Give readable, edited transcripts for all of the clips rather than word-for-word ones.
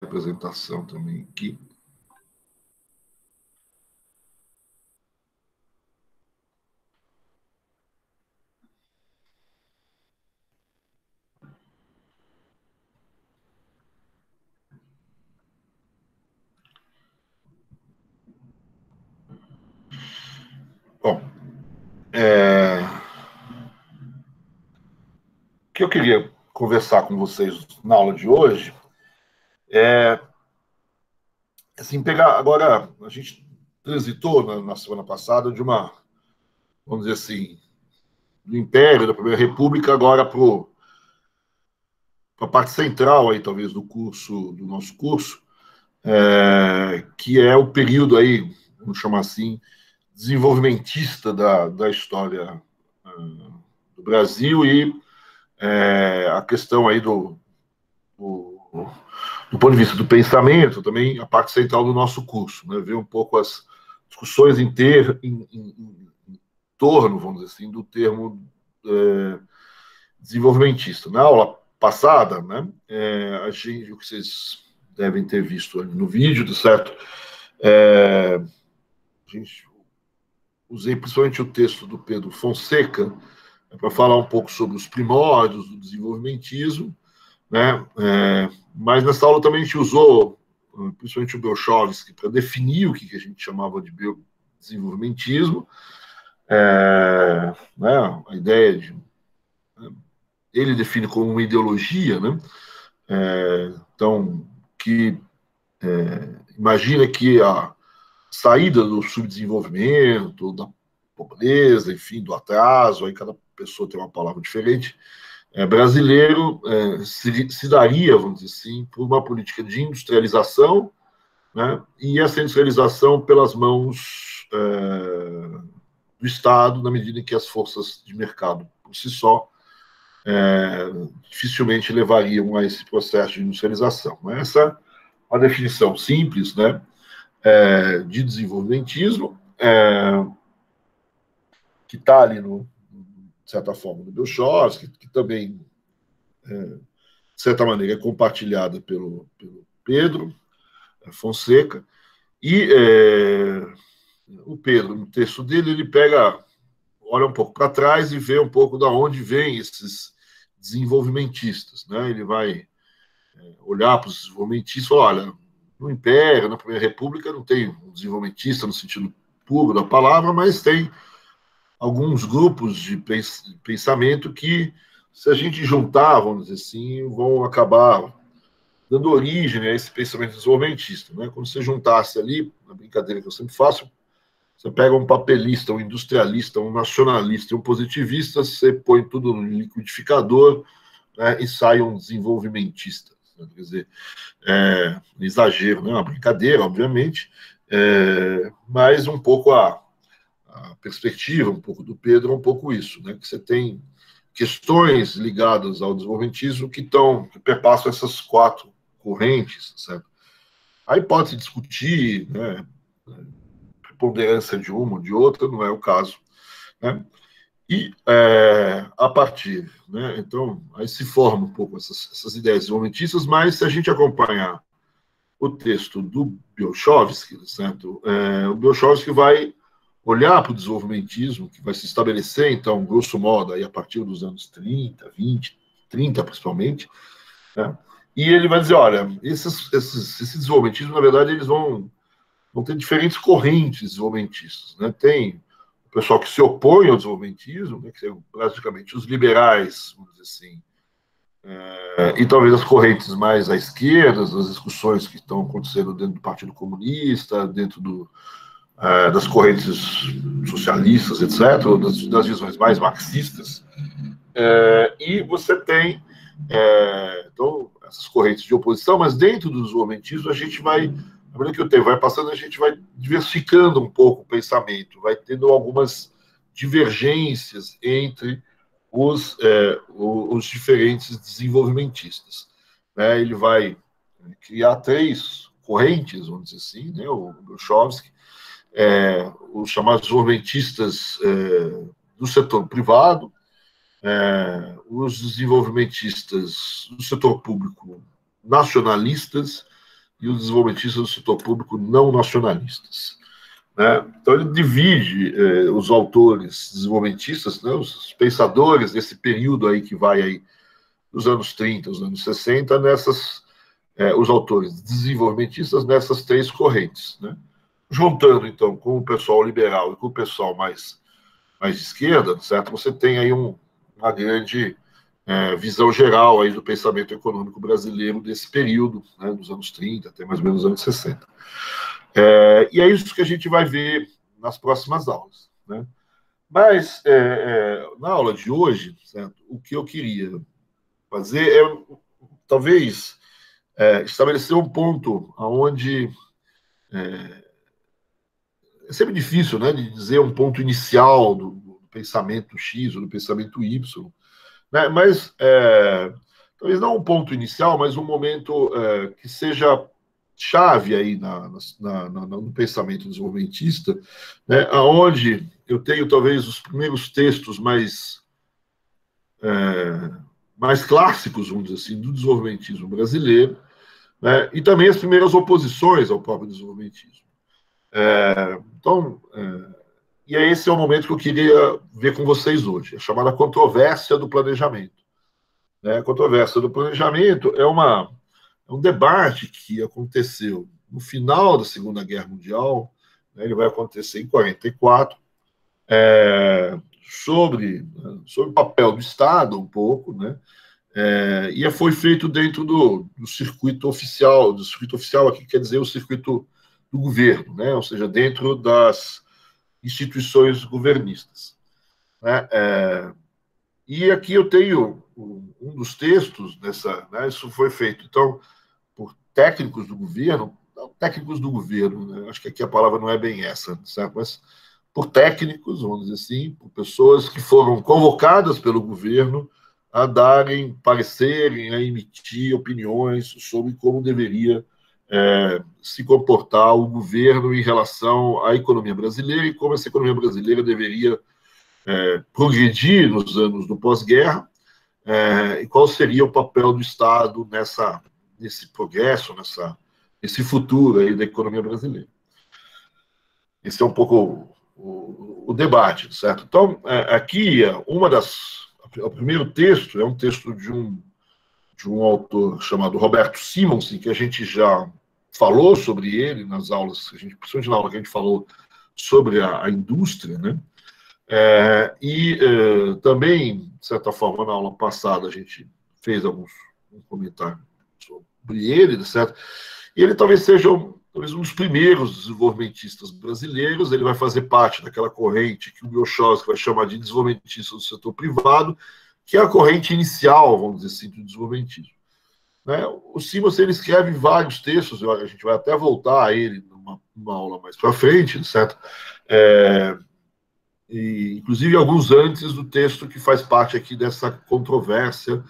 apresentação também aqui. Bom, o que eu queria conversar com vocês na aula de hoje é, assim, pegar agora, a gente transitou na semana passada de uma, vamos dizer assim, do Império, da Primeira República, agora para a parte central aí, talvez, do nosso curso, que é o período aí, vamos chamar assim, desenvolvimentista da história do Brasil e a questão aí do ponto de vista do pensamento, também a parte central do nosso curso, né? Ver um pouco as discussões em torno, vamos dizer assim, do termo desenvolvimentista. Na aula passada, né, o que vocês devem ter visto no vídeo, certo? A gente usei principalmente o texto do Pedro Fonseca para falar um pouco sobre os primórdios do desenvolvimentismo, né? Mas nessa aula também a gente usou, principalmente o Belchovsky, para definir o que a gente chamava de desenvolvimentismo, né? A ideia de ele define como uma ideologia, né? Então, que imagina que a saída do subdesenvolvimento, da pobreza, enfim, do atraso, aí cada pessoa tem uma palavra diferente, brasileiro se daria, vamos dizer assim, por uma política de industrialização, né? E essa industrialização pelas mãos do Estado, na medida em que as forças de mercado, por si só, dificilmente levariam a esse processo de industrialização. Essa é uma definição simples, né, de desenvolvimentismo, que está ali, de certa forma, no Belchovsky, que também, de certa maneira, é compartilhada pelo Pedro Fonseca. E o Pedro, no texto dele, ele olha um pouco para trás e vê um pouco de onde vêm esses desenvolvimentistas, né? Ele vai olhar para os desenvolvimentistas e falar, olha, no Império, na Primeira República, não tem um desenvolvimentista no sentido puro da palavra, mas tem alguns grupos de pensamento que, se a gente juntar, vamos dizer assim, vão acabar dando origem a esse pensamento desenvolvimentista, né? Quando você juntasse ali, na brincadeira que eu sempre faço, você pega um papelista, um industrialista, um nacionalista e um positivista, você põe tudo no liquidificador, né, e sai um desenvolvimentista. Né? Quer dizer, exagero, né? Uma brincadeira, obviamente, mas um pouco a perspectiva, um pouco do Pedro, é um pouco isso, né? Que você tem questões ligadas ao desenvolvimentismo que perpassam essas quatro correntes, certo? Aí pode-se discutir, né, preponderância de uma ou de outra, não é o caso, né? E a partir, né? Então, aí se forma um pouco essas ideias desenvolvimentistas, mas se a gente acompanhar o texto do Belchovsky, certo? O Belchovsky vai olhar para o desenvolvimentismo, que vai se estabelecer, então, grosso modo, aí a partir dos anos 30, 20, 30 principalmente, né? E ele vai dizer, olha, esse desenvolvimentismo, na verdade, eles vão ter diferentes correntes desenvolvimentistas, né? Tem o pessoal que se opõe ao desenvolvimentismo, né, que são praticamente os liberais, vamos dizer assim, e talvez as correntes mais à esquerda, as discussões que estão acontecendo dentro do Partido Comunista, dentro das correntes socialistas, etc., das visões mais marxistas. E você tem, então, essas correntes de oposição, mas dentro do desenvolvimentismo a gente vai, à medida que o tempo vai passando, a gente vai diversificando um pouco o pensamento, vai tendo algumas divergências entre os diferentes desenvolvimentistas. Né? Ele vai criar três correntes, vamos dizer assim, né? O Belchovsky, os chamados desenvolvimentistas do setor privado, os desenvolvimentistas do setor público nacionalistas e os desenvolvimentistas do setor público não nacionalistas. Né? Então, ele divide os autores desenvolvimentistas, né, os pensadores desse período aí que vai aí dos anos 30, os anos 60, os autores desenvolvimentistas nessas três correntes. Né? Juntando, então, com o pessoal liberal e com o pessoal mais de esquerda, certo? Você tem aí uma grande visão geral aí do pensamento econômico brasileiro desse período, né, dos anos 30 até mais ou menos os anos 60. E é isso que a gente vai ver nas próximas aulas. Né? Mas, na aula de hoje, certo, o que eu queria fazer é, talvez, estabelecer um ponto onde é sempre difícil, né, de dizer um ponto inicial do pensamento X ou do pensamento Y, né? Mas talvez não um ponto inicial, mas um momento que seja chave aí no pensamento desenvolvimentista, né? Onde eu tenho talvez os primeiros textos mais clássicos, vamos dizer assim, do desenvolvimentismo brasileiro, né? E também as primeiras oposições ao próprio desenvolvimentismo. Então, e esse é o momento que eu queria ver com vocês hoje, a chamada controvérsia do planejamento. A controvérsia do planejamento é um debate que aconteceu no final da Segunda Guerra Mundial, né, ele vai acontecer em 1944, sobre o papel do Estado, um pouco, né, e foi feito dentro do circuito oficial. Do circuito oficial aqui quer dizer o circuito do governo, né, ou seja, dentro das instituições governistas. Né, e aqui eu tenho um dos textos dessa, né, isso foi feito, então, por técnicos do governo, não técnicos do governo, né, acho que aqui a palavra não é bem essa, certo? Mas por técnicos, vamos dizer assim, por pessoas que foram convocadas pelo governo a darem parecerem, a emitir opiniões sobre como deveria se comportar o governo em relação à economia brasileira e como essa economia brasileira deveria progredir nos anos do pós-guerra, e qual seria o papel do Estado nesse progresso, nesse futuro aí da economia brasileira. Esse é um pouco o debate, certo? Então, aqui, o primeiro texto é um texto de um autor chamado Roberto Simonsen, que a gente já falou sobre ele nas aulas, principalmente na aula que a gente falou sobre a indústria, né? Também, de certa forma, na aula passada, a gente fez um comentário sobre ele, certo? E ele talvez seja um dos primeiros desenvolvimentistas brasileiros. Ele vai fazer parte daquela corrente que o Miochowski vai chamar de desenvolvimentista do setor privado, que é a corrente inicial, vamos dizer assim, do desenvolvimentismo. Né? O Simonsen, ele escreve vários textos, a gente vai até voltar a ele numa aula mais para frente, certo? E, inclusive alguns antes do texto que faz parte aqui dessa controvérsia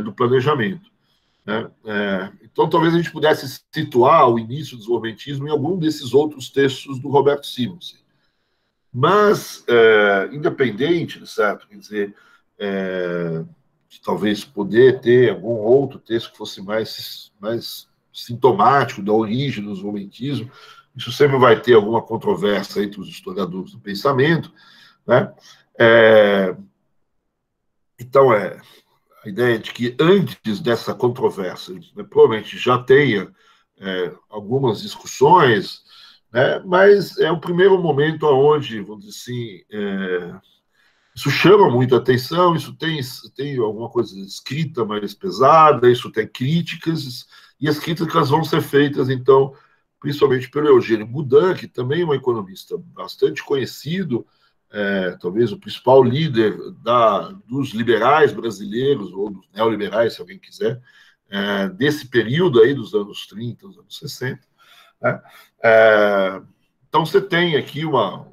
do planejamento. Né? Então, talvez a gente pudesse situar o início do desenvolvimentismo em algum desses outros textos do Roberto Simonsen. Mas, independente, certo? Quer dizer, de talvez poder ter algum outro texto que fosse mais sintomático da origem do desenvolvimentismo, isso sempre vai ter alguma controvérsia entre os historiadores do pensamento, né? Então, a ideia de que antes dessa controvérsia, né, provavelmente já tenha algumas discussões, né, mas é o primeiro momento onde, vamos dizer assim, isso chama muita atenção, isso tem alguma coisa escrita mais pesada, isso tem críticas, e as críticas vão ser feitas, então, principalmente pelo Eugênio Boudin, que também é um economista bastante conhecido, talvez o principal líder dos liberais brasileiros, ou dos neoliberais, se alguém quiser, desse período aí dos anos 30, dos anos 60. Né? Então, você tem aqui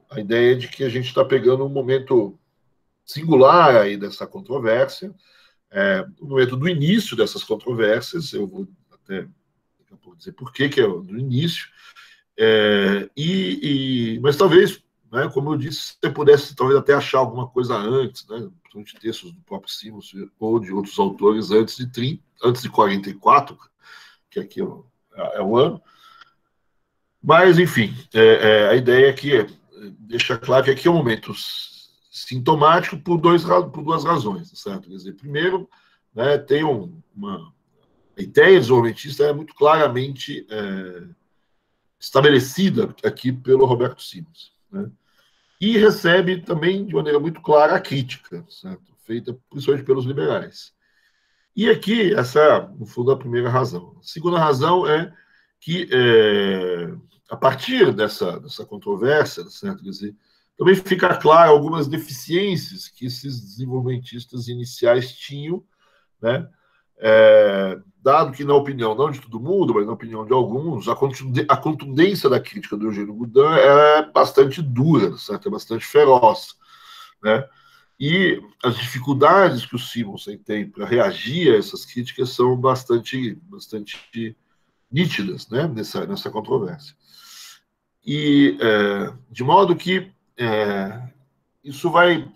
a ideia de que a gente está pegando um momento singular aí dessa controvérsia, o momento do início dessas controvérsias. Eu vou até daqui a pouco dizer por que é do início, mas talvez, né, como eu disse, você pudesse talvez até achar alguma coisa antes, né, de textos do próprio Simonsen ou de outros autores antes de 44, que aqui é o ano. Mas, enfim, a ideia aqui deixa claro que aqui é um momento sintomático por duas razões, certo? Quer dizer, primeiro, né, tem a ideia desenvolvimentista é muito claramente estabelecida aqui pelo Roberto Simons, né? E recebe também, de maneira muito clara, a crítica, certo? Feita principalmente pelos liberais. E aqui, essa é, no fundo, a primeira razão. A segunda razão é que, a partir dessa controvérsia, certo? Quer dizer, também fica claro algumas deficiências que esses desenvolvimentistas iniciais tinham, né? Dado que, na opinião, não de todo mundo, mas na opinião de alguns, a contundência da crítica do Eugênio Goudin é bastante dura, certo? É bastante feroz, né? E as dificuldades que o Simonsen tem para reagir a essas críticas são bastante nítidas, né, nessa controvérsia. E de modo que isso vai...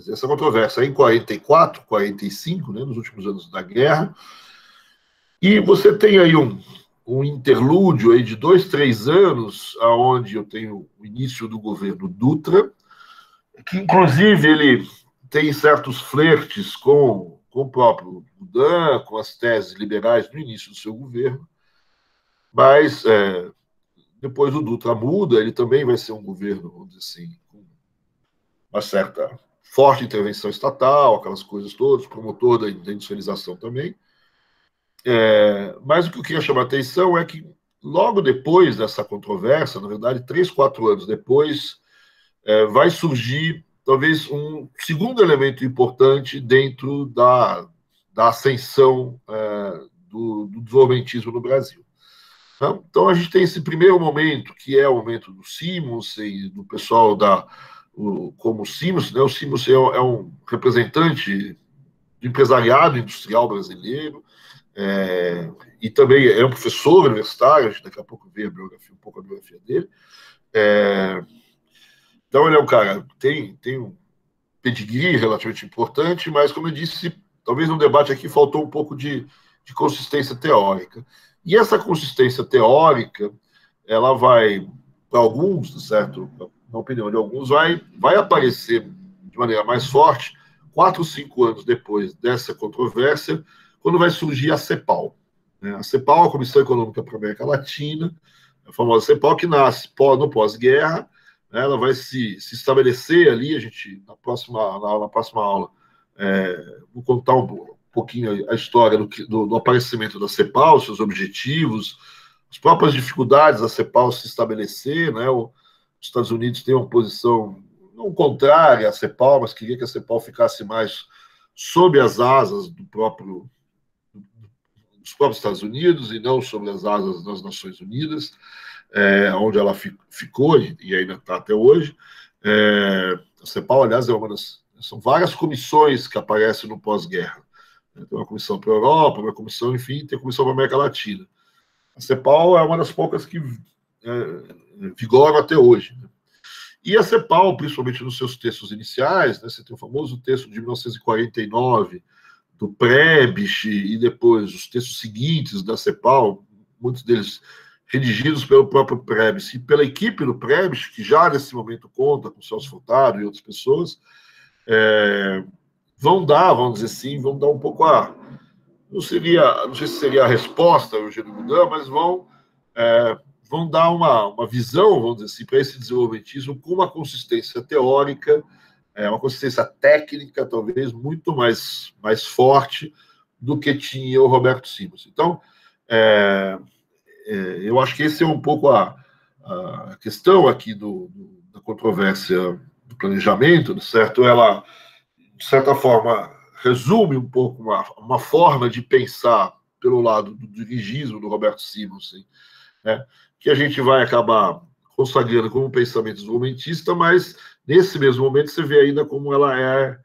Essa controvérsia em 44, 45, né, nos últimos anos da guerra, e você tem aí um interlúdio aí de 2, 3 anos, onde eu tenho o início do governo Dutra, que inclusive ele tem certos flertes com o próprio Goudin, com as teses liberais no início do seu governo, mas depois o Dutra muda, ele também vai ser um governo, vamos dizer assim, com uma certa forte intervenção estatal, aquelas coisas todas, promotor da industrialização também. Mas o que eu queria chamar a atenção é que logo depois dessa controvérsia, na verdade, 3, 4 anos depois, vai surgir talvez um segundo elemento importante dentro da ascensão do desenvolvimentismo no Brasil. Então, a gente tem esse primeiro momento, que é o momento do Simonsen, do pessoal como o Simonsen, né? O Simonsen é um representante do empresariado industrial brasileiro, e também é um professor universitário, a gente daqui a pouco vê um pouco a biografia dele. Então, ele é um cara que tem um pedigree relativamente importante, mas, como eu disse, talvez no debate aqui faltou um pouco de consistência teórica. E essa consistência teórica, ela vai, para alguns, certo? Na opinião de alguns, vai aparecer de maneira mais forte 4 ou 5 anos depois dessa controvérsia, quando vai surgir a CEPAL. A CEPAL, a Comissão Econômica para a América Latina, a famosa CEPAL, que nasce no pós-guerra, ela vai se estabelecer ali. A gente, na próxima aula, vou contar um pouquinho a história do aparecimento da CEPAL, seus objetivos, as próprias dificuldades da CEPAL se estabelecer, né? Os Estados Unidos têm uma posição não contrária à CEPAL, mas queria que a CEPAL ficasse mais sob as asas dos próprios Estados Unidos e não sobre as asas das Nações Unidas, onde ela ficou e ainda está até hoje. A CEPAL, aliás, são várias comissões que aparecem no pós-guerra. Tem uma comissão para a Europa, uma comissão, enfim, tem a comissão para a América Latina. A CEPAL é uma das poucas que vigoram até hoje. E a CEPAL, principalmente nos seus textos iniciais, né, você tem o famoso texto de 1949, do Prebisch, e depois os textos seguintes da CEPAL, muitos deles redigidos pelo próprio Prebisch e pela equipe do Prebisch, que já nesse momento conta com Celso Furtado e outras pessoas, vamos dizer assim, vão dar um pouco não sei se seria a resposta ao Eugênio Goudin, mas vão dar uma visão, vamos dizer assim, para esse desenvolvimentismo com uma consistência teórica, uma consistência técnica, talvez, muito mais forte do que tinha o Roberto Simons. Então, eu acho que esse é um pouco a questão aqui da controvérsia do planejamento, certo? Ela, de certa forma, resume um pouco uma forma de pensar pelo lado do dirigismo do Roberto Simons, né? Que a gente vai acabar consagrando como um pensamento desenvolvimentista, mas nesse mesmo momento você vê ainda como ela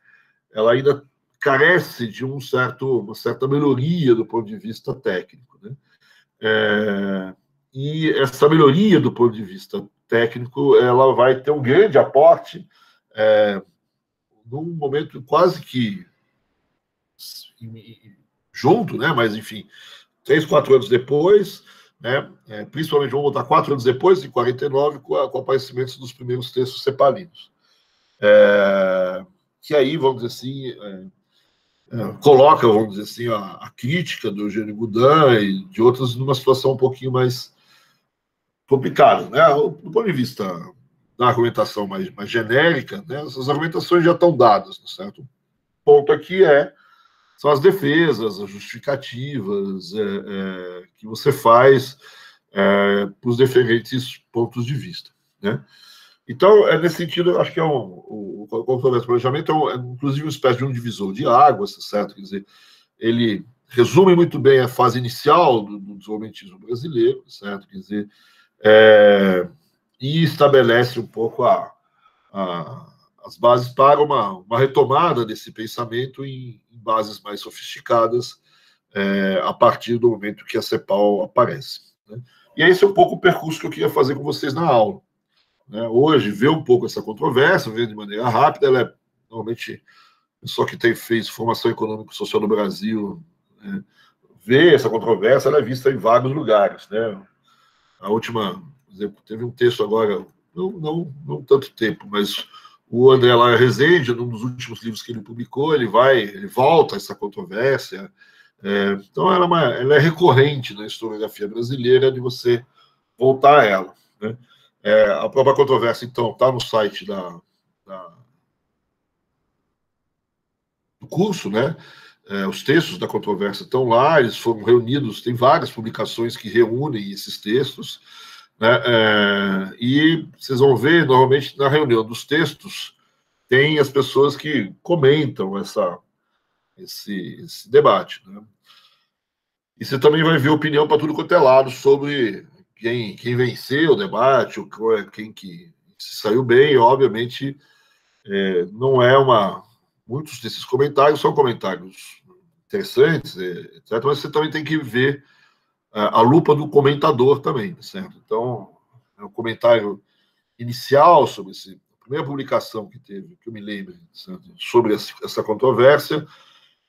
ainda carece de uma certa melhoria do ponto de vista técnico, né? E essa melhoria do ponto de vista técnico, ela vai ter um grande aporte num momento quase que junto, né? Mas, enfim, 3, 4 anos depois, né? Principalmente, vamos botar 4 anos depois, em 49, com o aparecimento dos primeiros textos cepalinos. Que aí, vamos dizer assim, coloca, vamos dizer assim, a crítica do Eugênio Boudin e de outros numa situação um pouquinho mais complicada, né? Do ponto de vista da argumentação mais genérica, né? Essas argumentações já estão dadas, certo? O ponto aqui são as defesas, as justificativas que você faz para os diferentes pontos de vista, né? Então, nesse sentido, eu acho que o controverso do planejamento inclusive, uma espécie de um divisor de águas, certo? Quer dizer, ele resume muito bem a fase inicial do desenvolvimentismo brasileiro, certo? Quer dizer, e estabelece um pouco as bases para uma retomada desse pensamento em bases mais sofisticadas a partir do momento que a CEPAL aparece, né? E esse é um pouco o percurso que eu queria fazer com vocês na aula, né? Hoje, ver um pouco essa controvérsia, ver de maneira rápida, ela normalmente, só que fez formação econômico-social no Brasil, né, vê essa controvérsia, ela é vista em vários lugares, né? A última, por exemplo, teve um texto agora, não tanto tempo, mas o André Lara Rezende, num dos últimos livros que ele publicou, ele volta a essa controvérsia. Então, ela é recorrente na historiografia brasileira de você voltar a ela, né? A própria controvérsia, então, está no site do curso, né? Os textos da controvérsia estão lá, eles foram reunidos, tem várias publicações que reúnem esses textos, né? E vocês vão ver, normalmente, na reunião dos textos, tem as pessoas que comentam esse debate, né? E você também vai ver opinião para tudo quanto é lado sobre quem venceu o debate, quem que se saiu bem. Obviamente, não é muitos desses comentários são comentários interessantes, etc., mas você também tem que ver a lupa do comentador também, certo? Então, o comentário inicial sobre a primeira publicação que teve, que eu me lembro, certo? Sobre essa controvérsia,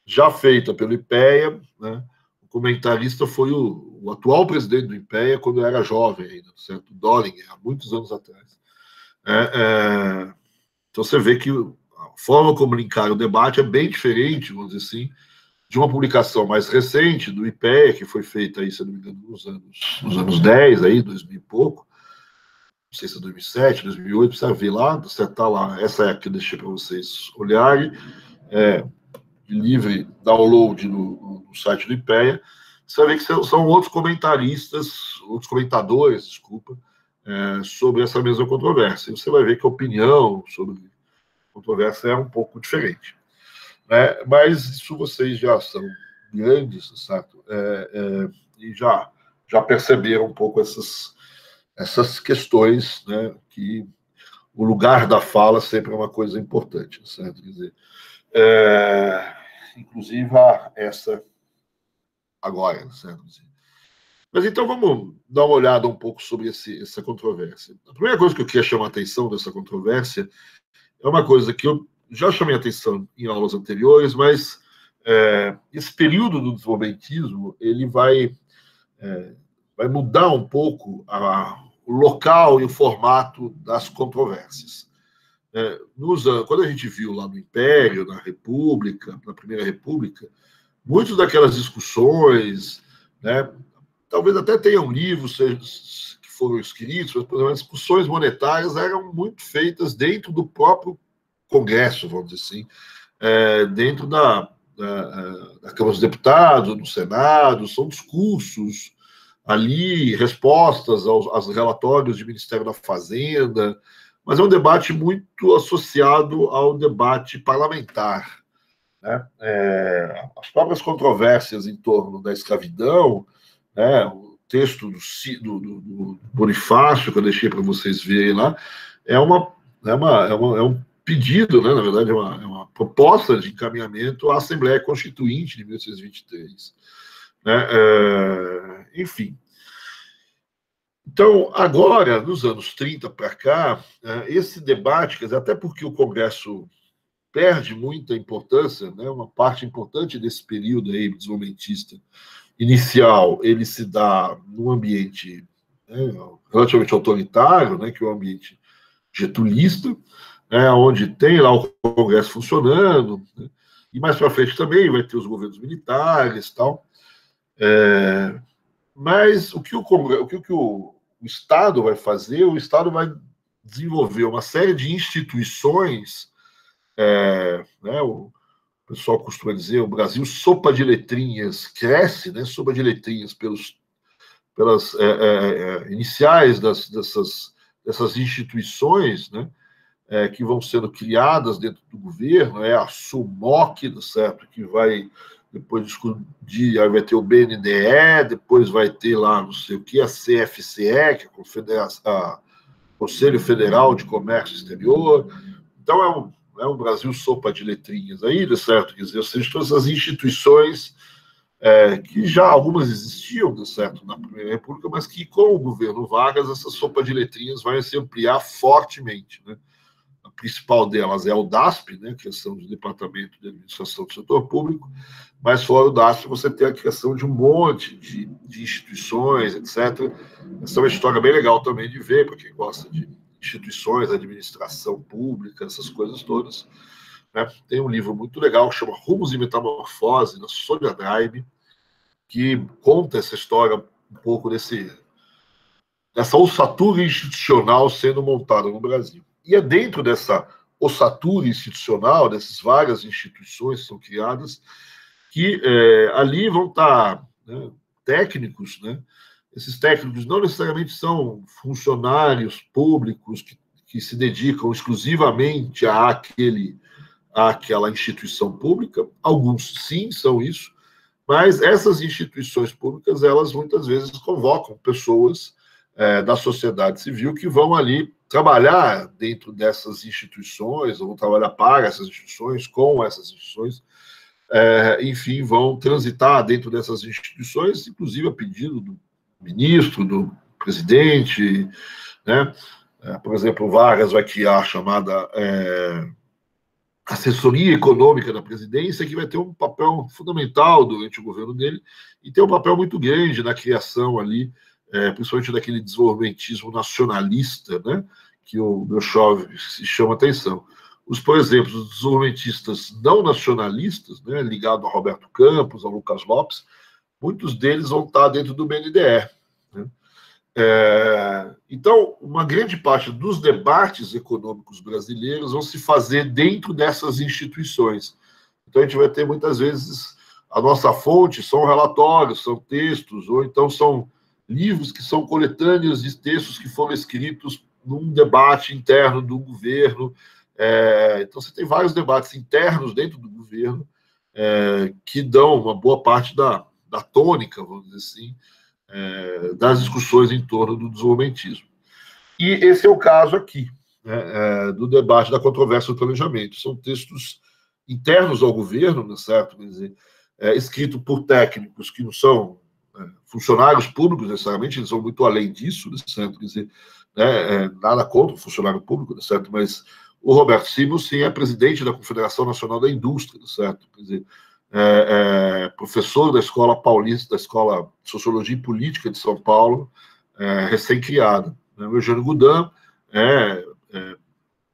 já feita pelo IPEA, né? O comentarista foi o atual presidente do IPEA, quando era jovem ainda, certo? Dollinger, há muitos anos atrás. Então você vê que a forma como linkar o debate é bem diferente, vamos dizer assim, de uma publicação mais recente do IPEA, que foi feita aí, se não me engano, nos anos 10, aí, 2000 e pouco, não sei se é 2007, 2008, precisa ver lá, você está lá, essa é a que eu deixei para vocês olharem, de livre download no site do IPEA, você vai ver que são outros comentadores, desculpa, sobre essa mesma controvérsia. E você vai ver que a opinião sobre a controvérsia é um pouco diferente, né? Mas isso vocês já são grandes, certo? E já perceberam um pouco essas questões, né? Que o lugar da fala sempre é uma coisa importante, certo? Quer dizer, inclusive essa agora, certo? Mas então vamos dar uma olhada um pouco sobre essa controvérsia. A primeira coisa que eu queria chamar a atenção dessa controvérsia é uma coisa que eu já chamei a atenção em aulas anteriores, mas esse período do desenvolvimentismo ele vai mudar um pouco o local e o formato das controvérsias. Quando a gente viu lá no Império, na República, na Primeira República, muitas daquelas discussões, né, talvez até tenham livros que foram escritos, mas, por exemplo, as discussões monetárias eram muito feitas dentro do próprio Congresso, vamos dizer assim, dentro da Câmara dos Deputados, no Senado, são discursos ali, respostas aos relatórios do Ministério da Fazenda, mas é um debate muito associado ao debate parlamentar, né? As próprias controvérsias em torno da escravidão, né? O texto do Bonifácio, que eu deixei para vocês verem lá, é um pedido, né? Na verdade, é uma proposta de encaminhamento à Assembleia Constituinte de 1823. Né? Enfim. Então, agora, nos anos 30 para cá, esse debate, quer dizer, até porque o Congresso perde muita importância, né? Uma parte importante desse período aí desenvolvimentista inicial ele se dá num ambiente, né, relativamente autoritário, né, que é o ambiente getulista, né, onde tem lá o Congresso funcionando, né, e mais para frente também vai ter os governos militares e tal. Mas o que o Estado vai fazer? O Estado vai desenvolver uma série de instituições, né, o pessoal costuma dizer, o Brasil, sopa de letrinhas, cresce, né, sopa de letrinhas pelas iniciais dessas instituições, né, que vão sendo criadas dentro do governo, a SUMOC, certo? Que vai depois discutir, aí vai ter o BNDE, depois vai ter lá não sei o que, a CFCE, que é a Conselho Federal de Comércio Exterior. Então é um Brasil sopa de letrinhas aí, certo? Quer dizer, ou seja, todas as instituições que já algumas existiam, certo, na Primeira República, mas que com o governo Vargas essa sopa de letrinhas vai se ampliar fortemente, né? A principal delas é o DASP, né, que são do Departamento de Administração do Setor Público, mas fora o DASP você tem a criação de um monte de instituições, etc. Essa é uma história bem legal também de ver, para quem gosta de instituições, administração pública, essas coisas todas. Né? Tem um livro muito legal que chama Rumos e Metamorfose, da Sônia Draime, que conta essa história um pouco dessa ossatura institucional sendo montada no Brasil. E é dentro dessa ossatura institucional, dessas várias instituições que são criadas, que ali vão estar, né, técnicos, né? Esses técnicos não necessariamente são funcionários públicos que se dedicam exclusivamente àquela instituição pública. Alguns, sim, são isso, mas essas instituições públicas, elas muitas vezes convocam pessoas da sociedade civil que vão ali trabalhar dentro dessas instituições, ou vão trabalhar para essas instituições, com essas instituições, enfim, vão transitar dentro dessas instituições, inclusive a pedido do ministro, do presidente, né? Por exemplo, o Vargas vai criar a chamada assessoria econômica da presidência, que vai ter um papel fundamental durante o governo dele, e tem um papel muito grande na criação ali, principalmente daquele desenvolvimentismo nacionalista, né, que o Brechov se chama atenção. Por exemplo, os desenvolvimentistas não nacionalistas, né, ligados a Roberto Campos, a Lucas Lopes, muitos deles vão estar dentro do BNDE. Né? Então, uma grande parte dos debates econômicos brasileiros vão se fazer dentro dessas instituições. Então, a gente vai ter, muitas vezes, a nossa fonte são relatórios, são textos, ou então são livros que são coletâneas de textos que foram escritos num debate interno do governo. Então, você tem vários debates internos dentro do governo que dão uma boa parte da tônica, vamos dizer assim, das discussões em torno do desenvolvimentismo. E esse é o caso aqui, né, do debate da controvérsia do planejamento. São textos internos ao governo, né, certo? Quer dizer, escrito por técnicos que não são funcionários públicos necessariamente, eles vão muito além disso, né, certo? Quer dizer, nada contra o funcionário público, né, certo? Mas o Roberto Simons, sim, é presidente da Confederação Nacional da Indústria, né, certo? Quer dizer, professor da Escola Paulista, da Escola de Sociologia e Política de São Paulo, recém-criado. O Eugênio Goudin,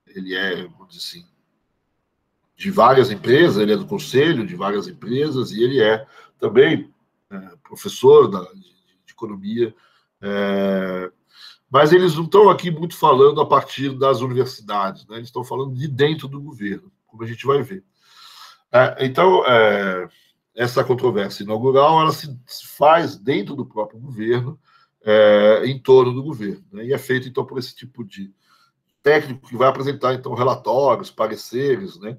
ele vamos dizer assim, de várias empresas, ele é do conselho de várias empresas, e ele é também professor de economia, mas eles não estão aqui muito falando a partir das universidades, né? Eles estão falando de dentro do governo, como a gente vai ver. Então, essa controvérsia inaugural, ela se faz dentro do próprio governo, em torno do governo, né? E é feito, então, por esse tipo de técnico que vai apresentar, então, relatórios, pareceres, né?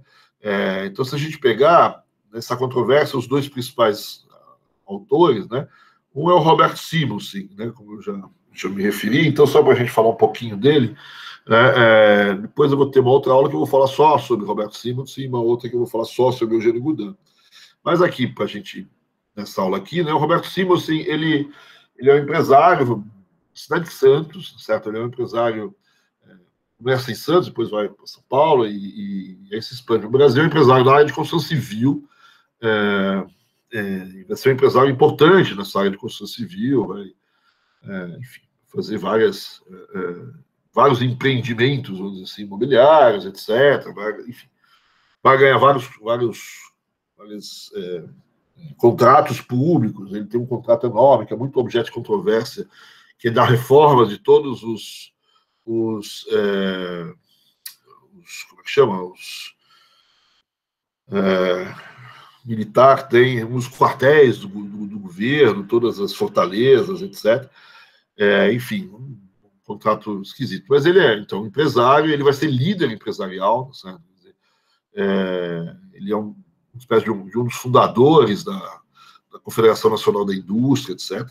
Então, se a gente pegar nessa controvérsia, os dois principais autores, né? Um é o Roberto Simons, né? Como eu já me referi, então, só para a gente falar um pouquinho dele, depois eu vou ter uma outra aula que eu vou falar só sobre Roberto Simons e uma outra que eu vou falar só sobre Eugênio Goudin. Mas aqui, para a gente, nessa aula aqui, né, o Roberto Simons, ele é um empresário, cidade de Santos, certo? Ele é um empresário, começa em Santos, depois vai para São Paulo e aí se expande no Brasil, é um empresário da área de construção civil. vai ser um empresário importante nessa área de construção civil, vai, enfim, fazer vários empreendimentos, vamos dizer assim, imobiliários, etc. Enfim, vai ganhar vários contratos públicos. Ele tem um contrato enorme, que é muito objeto de controvérsia, que é da reforma de todos os como é que chama? Militar tem os quartéis do governo, todas as fortalezas, etc. Enfim, um contrato esquisito. Mas ele é, então, empresário, ele vai ser líder empresarial, sabe? Ele é uma espécie de um dos fundadores da Confederação Nacional da Indústria, etc.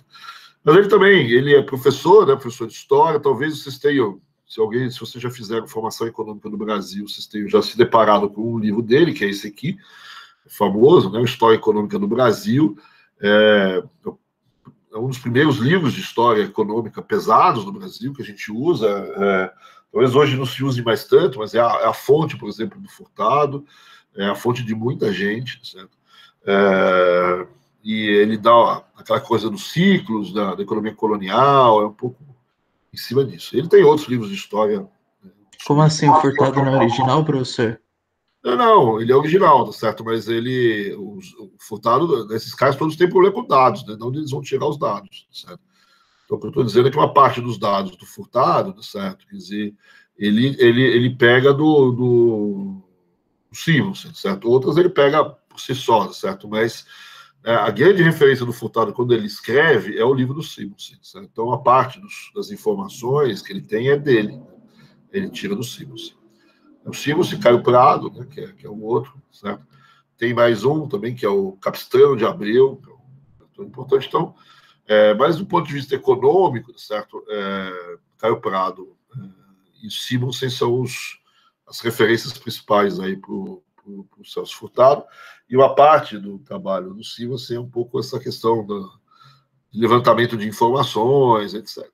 Mas ele é professor, né, professor de história. Talvez vocês tenham, se vocês já fizeram formação econômica no Brasil, vocês tenham já se deparado com um livro dele, que é esse aqui, famoso, né, História Econômica no Brasil. É um dos primeiros livros de história econômica pesados no Brasil que a gente usa. Talvez hoje não se use mais tanto, mas é a fonte, por exemplo, do Furtado, é a fonte de muita gente, certo? E ele dá aquela coisa dos ciclos da economia colonial, é um pouco em cima disso. Ele tem outros livros de história. Como assim, o Furtado não é original, professor? Não, ele é original, tá certo? Mas o Furtado, esses caras todos têm problema com dados, né? De onde eles vão tirar os dados, tá certo? Então, o que eu estou dizendo é que uma parte dos dados do Furtado, tá certo? Quer dizer, ele pega do Simonsen, certo? Outras ele pega por si só, certo? Mas a grande referência do Furtado, quando ele escreve, é o livro do Simonsen, certo? Então, a parte das informações que ele tem é dele. Ele tira do Simonsen. O Simonsen, Caio Prado, né, que é o outro, certo? Tem mais um também, que é o Capistrano de Abreu, que é importante. Então, mas do ponto de vista econômico, certo? Caio Prado e Simonsen são as referências principais aí para o Celso Furtado, e uma parte do trabalho do Simonsen é um pouco essa questão do levantamento de informações, etc.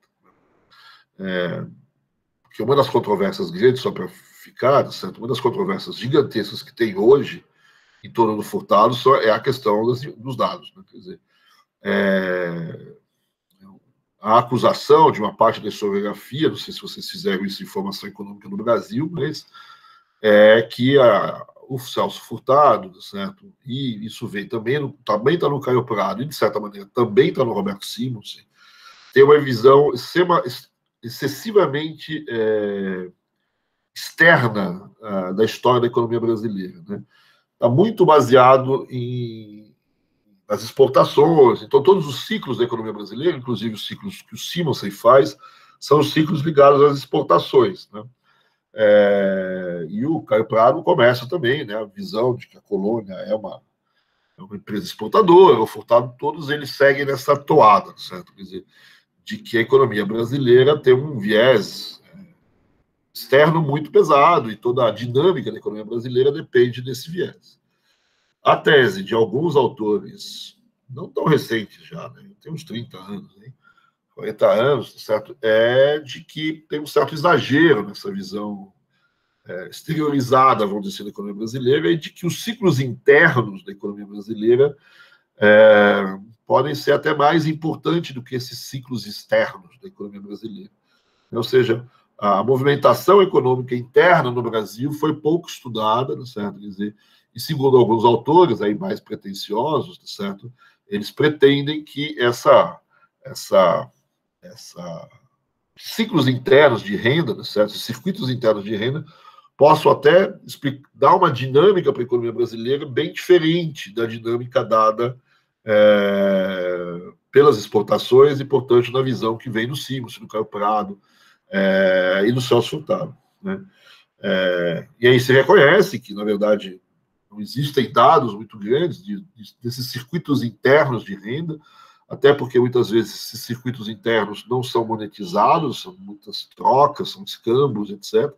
Porque uma das controvérsias grandes, só para ficar, certo? Uma das controvérsias gigantescas que tem hoje em torno do Furtado é a questão dos dados, né? Quer dizer, a acusação de uma parte da historiografia, não sei se vocês fizeram isso em formação econômica no Brasil, mas é que o Celso Furtado, certo? E isso vem também está no Caio Prado, e de certa maneira também está no Roberto Simonsen, tem uma visão excessivamente externa da história da economia brasileira, né? Está muito baseado nas exportações. Então, todos os ciclos da economia brasileira, inclusive os ciclos que o Simonsen faz, são os ciclos ligados às exportações, né? E o Caio Prado começa também, né, a visão de que a colônia é uma empresa exportadora. O Furtado, todos eles seguem nessa toada, certo? Quer dizer, de que a economia brasileira tem um viés externo muito pesado, e toda a dinâmica da economia brasileira depende desse viés. A tese de alguns autores, não tão recentes já, né, tem uns 30 anos, né, 40 anos, certo? É de que tem um certo exagero nessa visão exteriorizada, vamos dizer, da economia brasileira, e de que os ciclos internos da economia brasileira podem ser até mais importantes do que esses ciclos externos da economia brasileira. Ou seja, a movimentação econômica interna no Brasil foi pouco estudada, não é certo? Quer dizer, e segundo alguns autores aí mais pretensiosos, não é certo? Eles pretendem que ciclos internos de renda, não é certo? Circuitos internos de renda possam até dar uma dinâmica para a economia brasileira bem diferente da dinâmica dada pelas exportações e, portanto, na visão que vem do Simonsen, do Caio Prado, e do Celso Furtado, né? E aí se reconhece que, na verdade, não existem dados muito grandes desses circuitos internos de renda, até porque muitas vezes esses circuitos internos não são monetizados, são muitas trocas, são escambos, etc.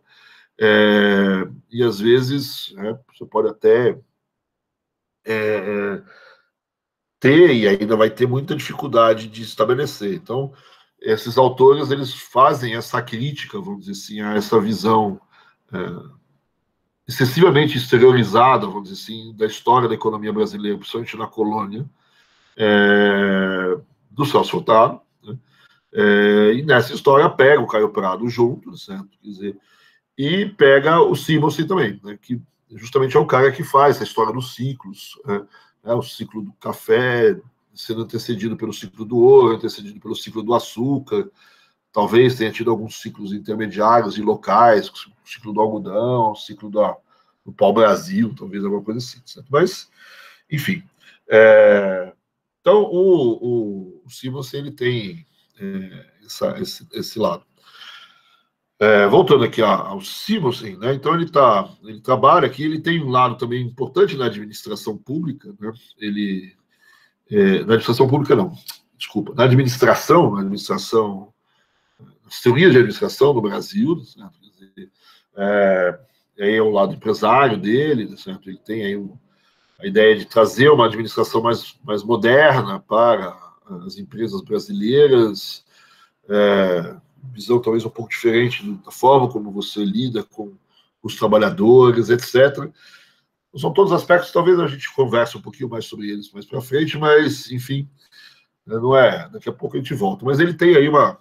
E às vezes você pode até ter, e ainda vai ter muita dificuldade de estabelecer. Então, esses autores, eles fazem essa crítica, vamos dizer assim, a essa visão excessivamente exteriorizada, vamos dizer assim, da história da economia brasileira, principalmente na colônia, do Celso Furtado, né? E nessa história pega o Caio Prado junto, certo? Quer dizer, e pega o Simonsen também, né? Que justamente é o cara que faz essa história dos ciclos, né? O ciclo do café sendo antecedido pelo ciclo do ouro, antecedido pelo ciclo do açúcar, talvez tenha tido alguns ciclos intermediários e locais, o ciclo do algodão, o ciclo do pau-brasil, talvez alguma coisa assim, certo? Mas, enfim. Então, o Simonsen, ele tem esse lado. Voltando aqui ao Simonsen, né? Então ele trabalha aqui, ele tem um lado também importante na administração pública, né? Na administração pública não, desculpa, na administração, as teorias de administração no Brasil, certo? Aí é o lado empresário dele, certo? Ele tem aí a ideia de trazer uma administração mais moderna para as empresas brasileiras, visão talvez um pouco diferente da forma como você lida com os trabalhadores, etc. São todos aspectos, talvez a gente converse um pouquinho mais sobre eles mais para frente, mas, enfim, não é. Daqui a pouco a gente volta. Mas ele tem aí uma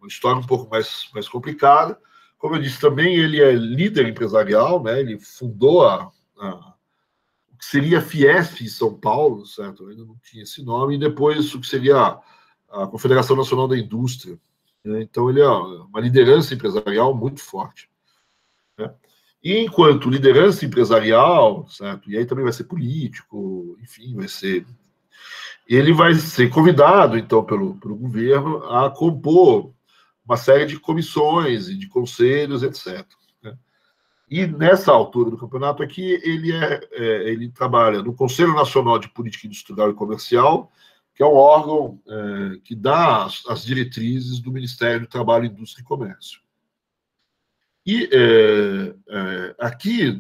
história um pouco mais complicada. Como eu disse também, ele é líder empresarial, né? Ele fundou o que seria a Fiesp em São Paulo, certo? Eu ainda não tinha esse nome, e depois o que seria a Confederação Nacional da Indústria. Né? Então, ele é uma liderança empresarial muito forte. Né? E enquanto liderança empresarial, certo? E aí também vai ser político, enfim, ele vai ser convidado, então, pelo governo a compor uma série de comissões e de conselhos, etc. Né? E nessa altura do campeonato aqui, ele trabalha no Conselho Nacional de Política Industrial e Comercial, que é um órgão que dá as diretrizes do Ministério do Trabalho, Indústria e Comércio. E aqui,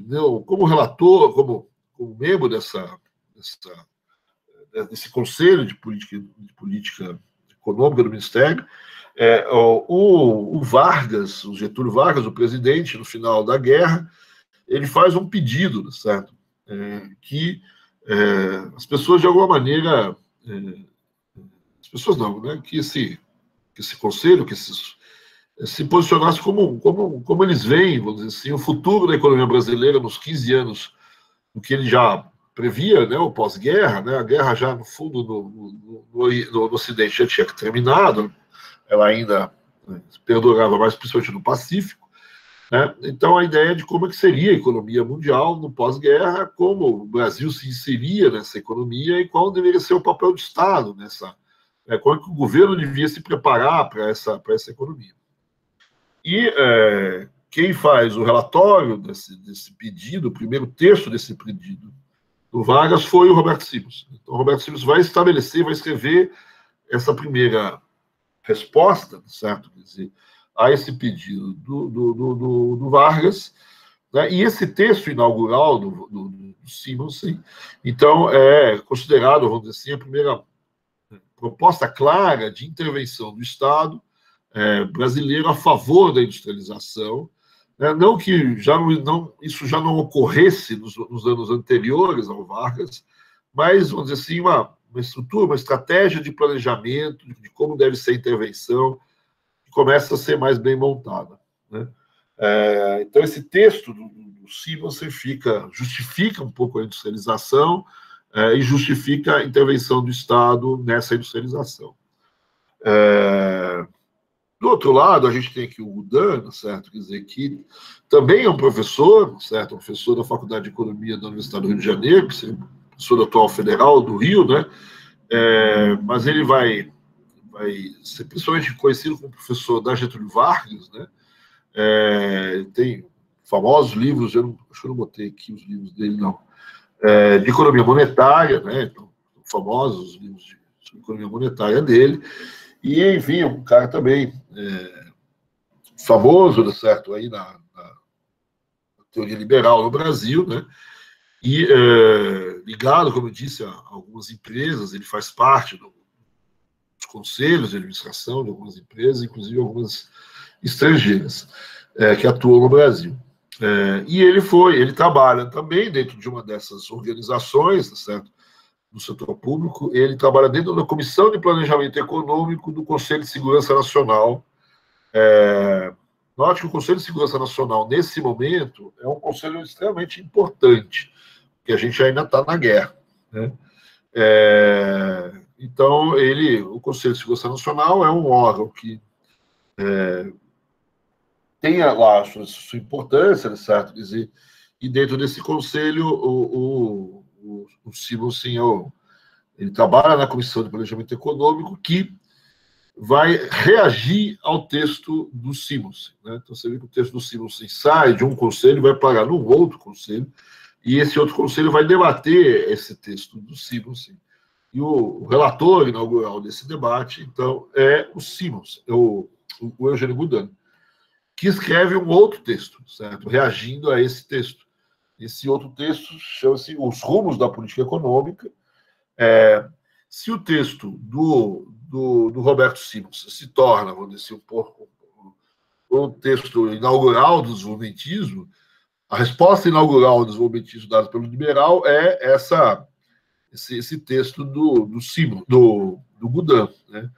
como relator, como membro desse Conselho de Política Econômica do Ministério, o Vargas, o Getúlio Vargas, o presidente, no final da guerra, ele faz um pedido, certo? Que as pessoas, de alguma maneira, as pessoas não, né? Que esse conselho, que se posicionasse como eles veem, vamos dizer assim, o futuro da economia brasileira nos 15 anos, o que ele já previa, né, o pós-guerra, né, a guerra já, no fundo, no Ocidente já tinha terminado, ela ainda perdurava mais, principalmente no Pacífico, né? Então, a ideia de como é que seria a economia mundial no pós-guerra, como o Brasil se inseria nessa economia e qual deveria ser o papel do Estado como é que o governo devia se preparar para essa economia. E quem faz o relatório desse pedido, o primeiro texto desse pedido do Vargas, foi o Roberto Simons. Então, o Roberto Simons vai escrever essa primeira resposta, certo? Quer dizer, a esse pedido do Vargas, né? E esse texto inaugural do Simonsen, então, é considerado, vamos dizer assim, a primeira proposta clara de intervenção do Estado brasileiro a favor da industrialização, né? Não que isso já não ocorresse nos anos anteriores ao Vargas, mas, vamos dizer assim, uma estrutura, uma estratégia de planejamento de como deve ser a intervenção, que começa a ser mais bem montada. Né? Então, esse texto do Simonsen justifica um pouco a industrialização e justifica a intervenção do Estado nessa industrialização. Do outro lado, a gente tem aqui o Udana, certo? Quer dizer, que também é um professor, certo? Um professor da Faculdade de Economia da Universidade do Rio de Janeiro, que é professor atual federal do Rio, né? Mas ele vai ser principalmente conhecido como professor da Getúlio Vargas, né? Tem famosos livros, acho que eu não botei aqui os livros dele, não, de economia monetária, né? Então, famosos livros de economia monetária dele. E, enfim, um cara também famoso, certo, aí na teoria liberal no Brasil, né? E ligado, como eu disse, a algumas empresas, ele faz parte dos conselhos de administração de algumas empresas, inclusive algumas estrangeiras, que atuam no Brasil. E ele trabalha também dentro de uma dessas organizações, certo? do setor público. Ele trabalha dentro da Comissão de Planejamento Econômico do Conselho de Segurança Nacional. Note que o Conselho de Segurança Nacional, nesse momento, é um conselho extremamente importante, porque a gente ainda está na guerra, né? Então, o Conselho de Segurança Nacional é um órgão que tem lá a sua importância, certo? Dizer, e dentro desse conselho, o Simonsen, ele trabalha na Comissão de Planejamento Econômico, que vai reagir ao texto do Simonsen, né? Então, você vê que o texto do Simonsen sai de um conselho e vai parar num outro conselho, e esse outro conselho vai debater esse texto do Simonsen. E o relator inaugural desse debate, então, é o Simonsen, o Eugênio Goudin, que escreve um outro texto, certo? Reagindo a esse texto. Esse outro texto chama-se Os Rumos da Política Econômica. Se o texto do Roberto Simonsen se torna, vamos dizer, um pouco o texto inaugural do desenvolvimentismo, a resposta inaugural do desenvolvimentismo dada pelo liberal é esse texto do Simon, do Goudin, né?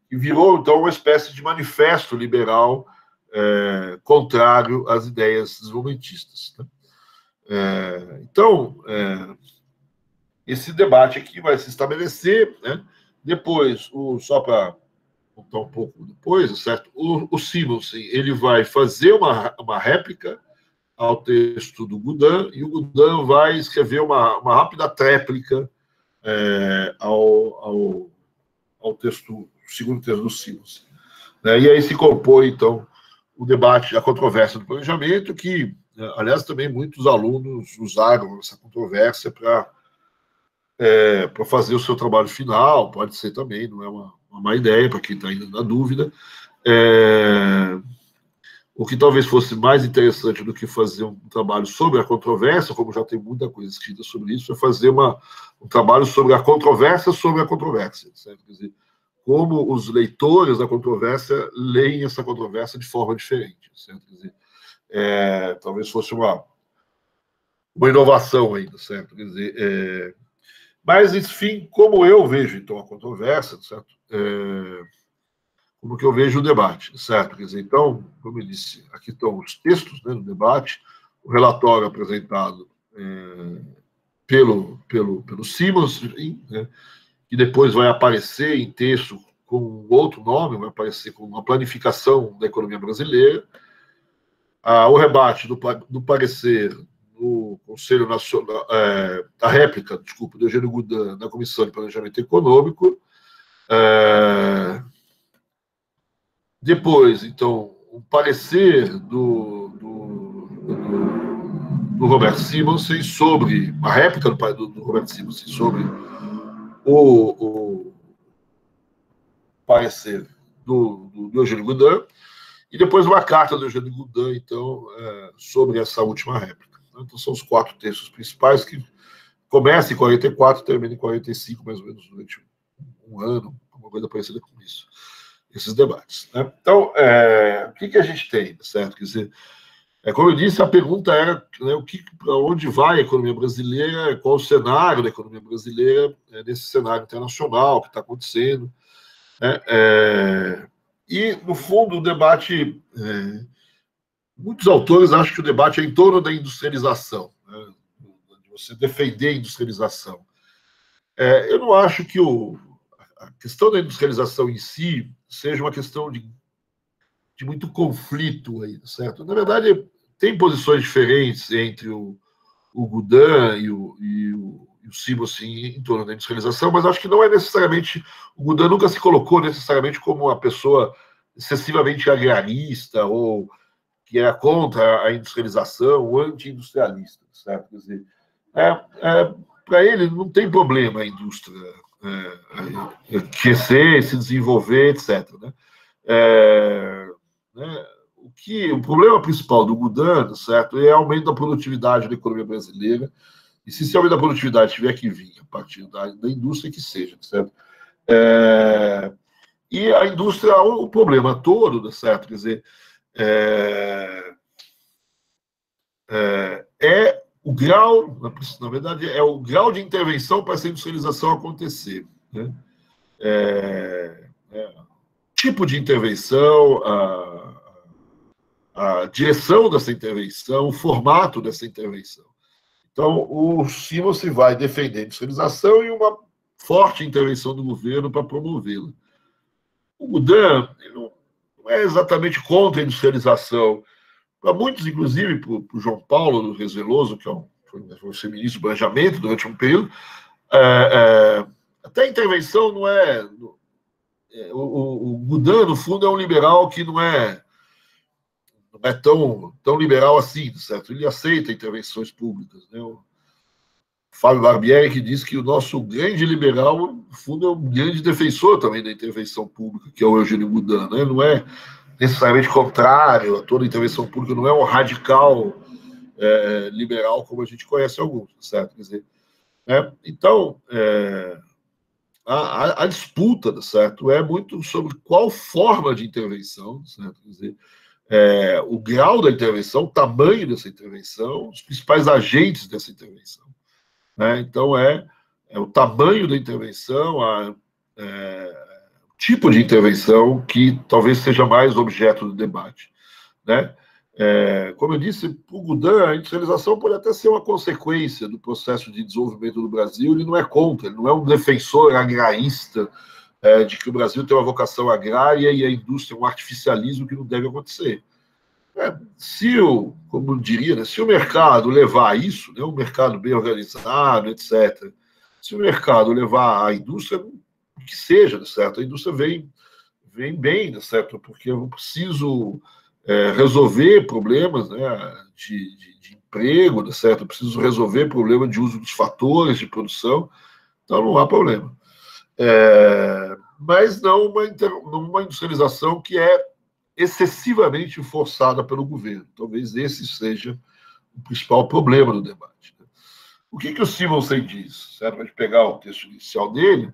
Que virou, então, uma espécie de manifesto liberal contrário às ideias desenvolvimentistas, né? Então, esse debate aqui vai se estabelecer, né? Depois, só para contar um pouco depois, certo? O Simonsen, ele vai fazer uma réplica ao texto do Goudin, e o Goudin vai escrever uma rápida tréplica ao texto, segundo texto do Simonsen, né? E aí se compõe, então, o debate, a controvérsia do planejamento, que, aliás, também muitos alunos usaram essa controvérsia para fazer o seu trabalho final. Pode ser também, não é uma má ideia para quem está ainda na dúvida. O que talvez fosse mais interessante do que fazer um trabalho sobre a controvérsia, como já tem muita coisa escrita sobre isso, é fazer um trabalho sobre a controvérsia, certo? Quer dizer, como os leitores da controvérsia leem essa controvérsia de forma diferente, certo? Quer dizer, talvez fosse uma inovação ainda, certo? Quer dizer, mas, enfim, como eu vejo, então, a controvérsia, certo? Como que eu vejo o debate, certo? Quer dizer, então, como eu disse, aqui estão os textos, né, do debate, o relatório apresentado pelo Simonsen, né, que depois vai aparecer em texto com outro nome, vai aparecer com uma planificação da economia brasileira, o rebate do parecer do Conselho Nacional, a réplica, desculpa, do Eugênio Goudin na Comissão de Planejamento Econômico. Depois, então, o parecer do Roberto Simonsen sobre a réplica do Roberto Simonsen sobre o parecer do Eugênio Goudin, e depois uma carta do Eugênio Goudin, então, sobre essa última réplica. Então, são os 4 textos principais que começam em 44 e terminam em 45, mais ou menos, durante um ano, uma coisa parecida com isso, esses debates, né? Então, o que a gente tem, certo? Quer dizer, como eu disse, a pergunta era, né, para onde vai a economia brasileira, qual o cenário da economia brasileira nesse cenário internacional que está acontecendo, né? E, no fundo, o debate... muitos autores acham que o debate é em torno da industrialização, né? De você defender a industrialização. Eu não acho que a questão da industrialização em si seja uma questão de muito conflito aí, certo? Na verdade, tem posições diferentes entre o Goudin e o Simonsen em torno da industrialização, mas acho que não é necessariamente... O Goudin nunca se colocou necessariamente como uma pessoa excessivamente agrarista ou que era contra a industrialização, ou anti-industrialista, certo? Quer dizer, para ele não tem problema a indústria crescer, se desenvolver, etc., né? O problema principal do Goudin, certo, é o aumento da produtividade da economia brasileira, e se esse aumento da produtividade tiver que vir a partir da indústria, que seja, certo? E a indústria, o problema todo, certo? Quer dizer, o grau, na verdade, é o grau de intervenção para essa industrialização acontecer, né? Tipo de intervenção, a direção dessa intervenção, o formato dessa intervenção. Então, o Simons se vai defender a industrialização e uma forte intervenção do governo para promovê-la. O Gudin não é exatamente contra a industrialização. Para muitos, inclusive, para o João Paulo do Reis Veloso, que foi ministro do Planejamento durante um período, até a intervenção não é... O Gudin, no fundo, é um liberal que não é tão liberal assim, certo? Ele aceita intervenções públicas, né? O Fábio Barbieri, que diz que o nosso grande liberal, no fundo, é um grande defensor também da intervenção pública, que é o Eugênio Gudin, né? Não é necessariamente contrário a toda intervenção pública, não é um radical liberal como a gente conhece alguns, certo? Quer dizer, então, a disputa, certo, é muito sobre qual forma de intervenção, certo? Quer dizer, o grau da intervenção, o tamanho dessa intervenção, os principais agentes dessa intervenção, né? Então, o tamanho da intervenção, o tipo de intervenção que talvez seja mais objeto do debate, né? Como eu disse, para o Gudin, a industrialização pode até ser uma consequência do processo de desenvolvimento do Brasil, ele não é contra, ele não é um defensor agrarista de que o Brasil tem uma vocação agrária e a indústria é um artificialismo que não deve acontecer. Como diria, né, se o mercado levar a isso, né, um mercado bem organizado, etc., se o mercado levar a indústria, que seja, certo? A indústria vem bem, certo? Porque eu preciso resolver problemas, né, de emprego, certo? Eu preciso resolver problemas de uso dos fatores de produção, então não há problema. Mas não uma industrialização que é excessivamente forçada pelo governo. Talvez esse seja o principal problema do debate, né? O que o Simonsen diz? Certo? Para pegar o texto inicial dele,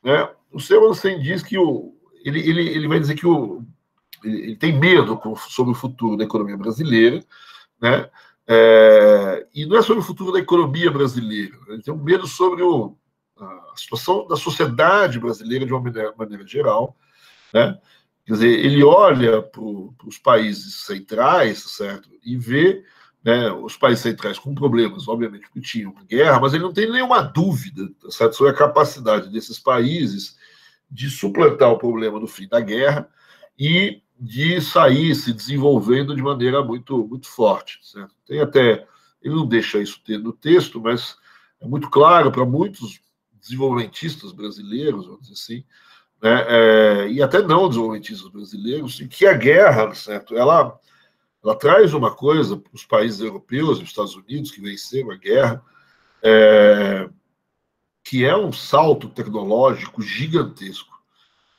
né? O Simonsen diz que ele vai dizer que ele tem medo sobre o futuro da economia brasileira, né? E não é sobre o futuro da economia brasileira, né? Ele tem um medo sobre a situação da sociedade brasileira de uma maneira geral, né? Quer dizer, ele olha para os países centrais, certo? E vê, né, os países centrais com problemas, obviamente, porque tinham guerra, mas ele não tem nenhuma dúvida, certo, sobre a capacidade desses países de suplantar o problema do fim da guerra e de sair se desenvolvendo de maneira muito, muito forte, certo? Tem até, ele não deixa isso ter no texto, mas é muito claro para muitos desenvolvimentistas brasileiros, vamos dizer assim, né, e até não desenvolvimentistas brasileiros, que a guerra, certo, ela traz uma coisa para os países europeus, os Estados Unidos, que venceram a guerra, que é um salto tecnológico gigantesco,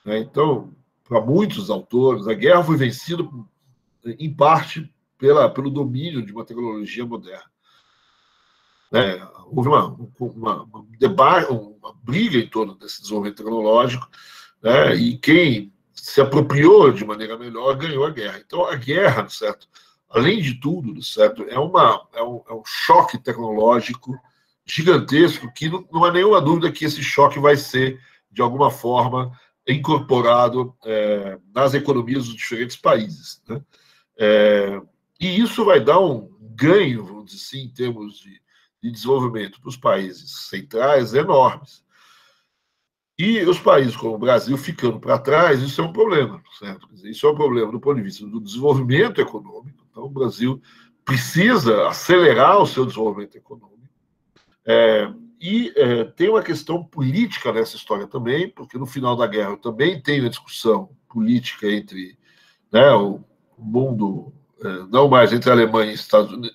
né? Então, para muitos autores, a guerra foi vencida, em parte, pelo domínio de uma tecnologia moderna. Houve uma briga em torno desse desenvolvimento tecnológico, né? E quem se apropriou de maneira melhor ganhou a guerra. Então, a guerra, certo, além de tudo, certo, é um choque tecnológico gigantesco que não há nenhuma dúvida que esse choque vai ser, de alguma forma, incorporado nas economias dos diferentes países, né? E isso vai dar um ganho, vamos dizer assim, em termos de desenvolvimento para os países centrais enormes. E os países como o Brasil ficando para trás, isso é um problema, certo? Isso é um problema do ponto de vista do desenvolvimento econômico. Então, o Brasil precisa acelerar o seu desenvolvimento econômico. Tem uma questão política nessa história também, porque no final da guerra também tem uma discussão política entre, né, o mundo, não mais entre a Alemanha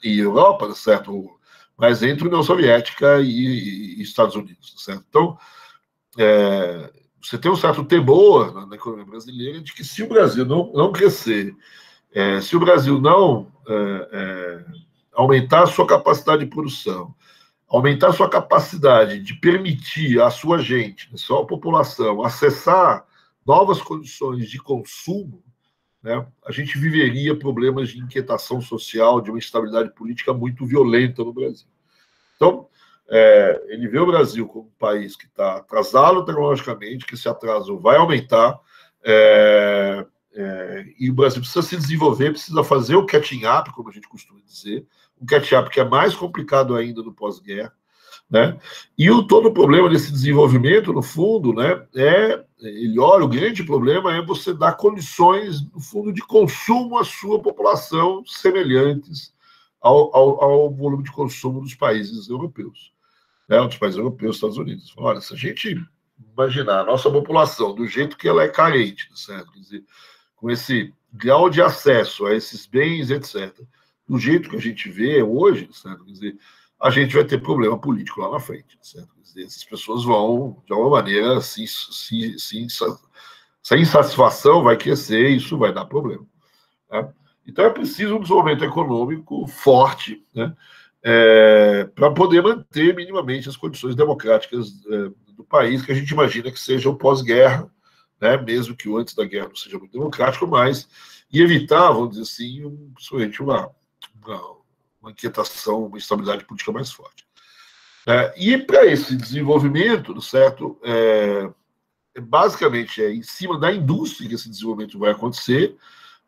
e Europa, certo? Mas entre a União Soviética e Estados Unidos, certo? Então, você tem um certo temor na economia brasileira de que se o Brasil não crescer, se o Brasil não aumentar a sua capacidade de produção, aumentar a sua capacidade de permitir à sua gente, à sua população, acessar novas condições de consumo, né, a gente viveria problemas de inquietação social, de uma instabilidade política muito violenta no Brasil. Então, ele vê o Brasil como um país que está atrasado tecnologicamente, que esse atraso vai aumentar, e o Brasil precisa se desenvolver, precisa fazer o catching up, como a gente costuma dizer, o catching up que é mais complicado ainda no pós-guerra, né? E todo o problema desse desenvolvimento, no fundo, né, o grande problema é você dar condições, no fundo, de consumo à sua população semelhantes ao volume de consumo dos países europeus, né, dos países europeus, Estados Unidos. Olha, se a gente imaginar a nossa população do jeito que ela é carente, certo? Quer dizer, com esse grau de acesso a esses bens, etc., do jeito que a gente vê hoje, certo? Quer dizer, a gente vai ter problema político lá na frente, certo? Quer dizer, essas pessoas vão, de alguma maneira, essa insatisfação vai crescer e isso vai dar problema, né? Então é preciso um desenvolvimento econômico forte, né, para poder manter minimamente as condições democráticas do país, que a gente imagina que seja o pós-guerra, né, mesmo que o antes da guerra não seja muito democrático, mas e evitar, vamos dizer assim, principalmente uma inquietação, uma estabilidade política mais forte. E para esse desenvolvimento, certo, basicamente em cima da indústria que esse desenvolvimento vai acontecer,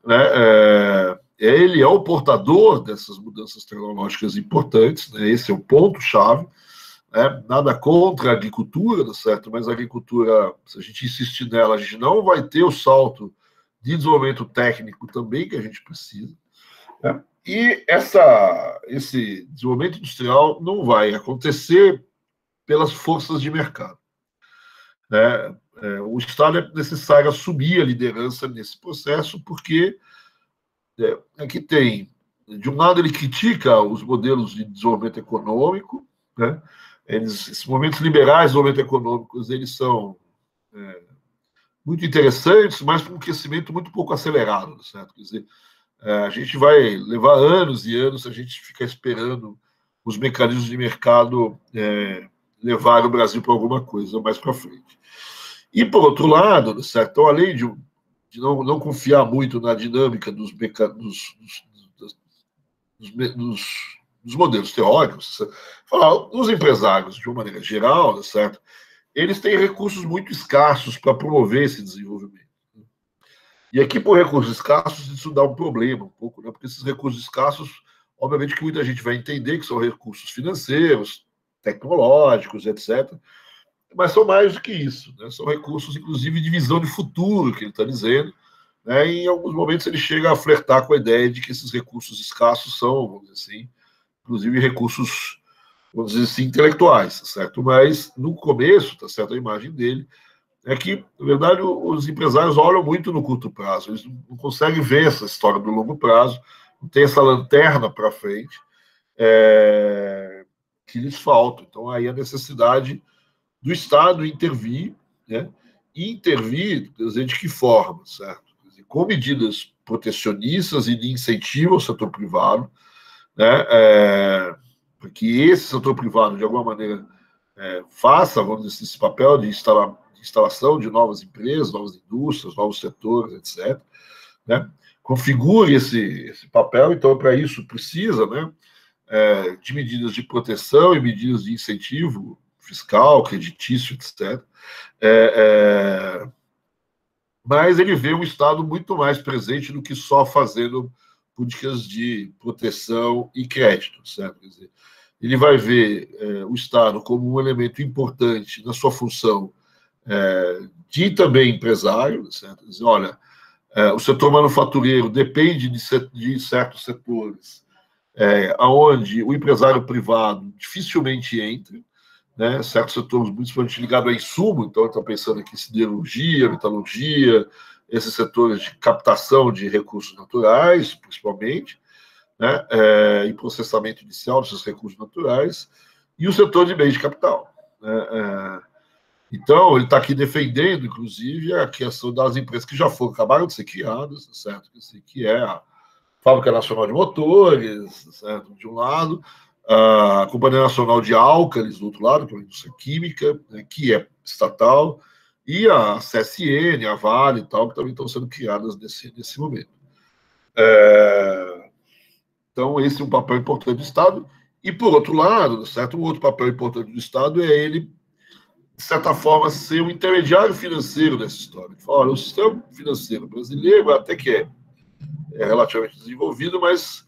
né, ele é o portador dessas mudanças tecnológicas importantes, né, esse é o ponto-chave, né, nada contra a agricultura, certo, mas a agricultura, se a gente insistir nela, a gente não vai ter o salto de desenvolvimento técnico também que a gente precisa, né? E esse desenvolvimento industrial não vai acontecer pelas forças de mercado, né? O Estado é necessário assumir a liderança nesse processo, porque aqui tem, de um lado, ele critica os modelos de desenvolvimento econômico, né? Esses movimentos liberais de desenvolvimento econômico, eles são muito interessantes, mas com um crescimento muito pouco acelerado, certo? Quer dizer, a gente vai levar anos e anos se a gente ficar esperando os mecanismos de mercado levar o Brasil para alguma coisa mais para frente. E, por outro lado, certo? Então, além de não confiar muito na dinâmica dos modelos teóricos, falar, os empresários, de uma maneira geral, certo? Eles têm recursos muito escassos para promover esse desenvolvimento. E aqui, por recursos escassos, isso dá um problema um pouco, né? Porque esses recursos escassos, obviamente que muita gente vai entender que são recursos financeiros, tecnológicos, etc., mas são mais do que isso, né? São recursos, inclusive, de visão de futuro, que ele está dizendo, né? E em alguns momentos ele chega a flertar com a ideia de que esses recursos escassos são, vamos dizer assim, inclusive recursos, vamos dizer assim, intelectuais, certo? Mas no começo, tá certo, a imagem dele é que, na verdade, os empresários olham muito no curto prazo, eles não conseguem ver essa história do longo prazo, não tem essa lanterna para frente que lhes falta. Então, aí a necessidade do Estado intervir, né? E intervir, quer dizer, de que forma, certo? Quer dizer, com medidas protecionistas e de incentivo ao setor privado, né? Para que esse setor privado, de alguma maneira, faça, vamos dizer, esse papel de instalação de novas empresas, novas indústrias, novos setores, etc., né? Configure esse papel. Então, para isso, precisa, né, de medidas de proteção e medidas de incentivo fiscal, creditício, etc. Mas ele vê um Estado muito mais presente do que só fazendo políticas de proteção e crédito, certo? Quer dizer, ele vai ver o Estado como um elemento importante na sua função de também empresário, certo? Quer dizer, olha, o setor manufatureiro depende de certos setores onde o empresário privado dificilmente entra, né? Certos setores muito ligados a insumo, então está pensando aqui em siderurgia, metalurgia, esses setores de captação de recursos naturais, principalmente, né? E processamento inicial desses recursos naturais, e o setor de bens de capital, né? Então, ele está aqui defendendo, inclusive, a questão das empresas que já acabaram de ser criadas, certo? Que é a Fábrica Nacional de Motores, certo? De um lado, a Companhia Nacional de Álcalis, do outro lado, que é a indústria química, né, que é estatal, e a CSN, a Vale e tal, que também estão sendo criadas nesse momento. Então, esse é um papel importante do Estado, E, por outro lado, certo, um outro papel importante do Estado é ele, de certa forma, ser um intermediário financeiro dessa história. Fala, olha, o sistema financeiro brasileiro até que é relativamente desenvolvido, mas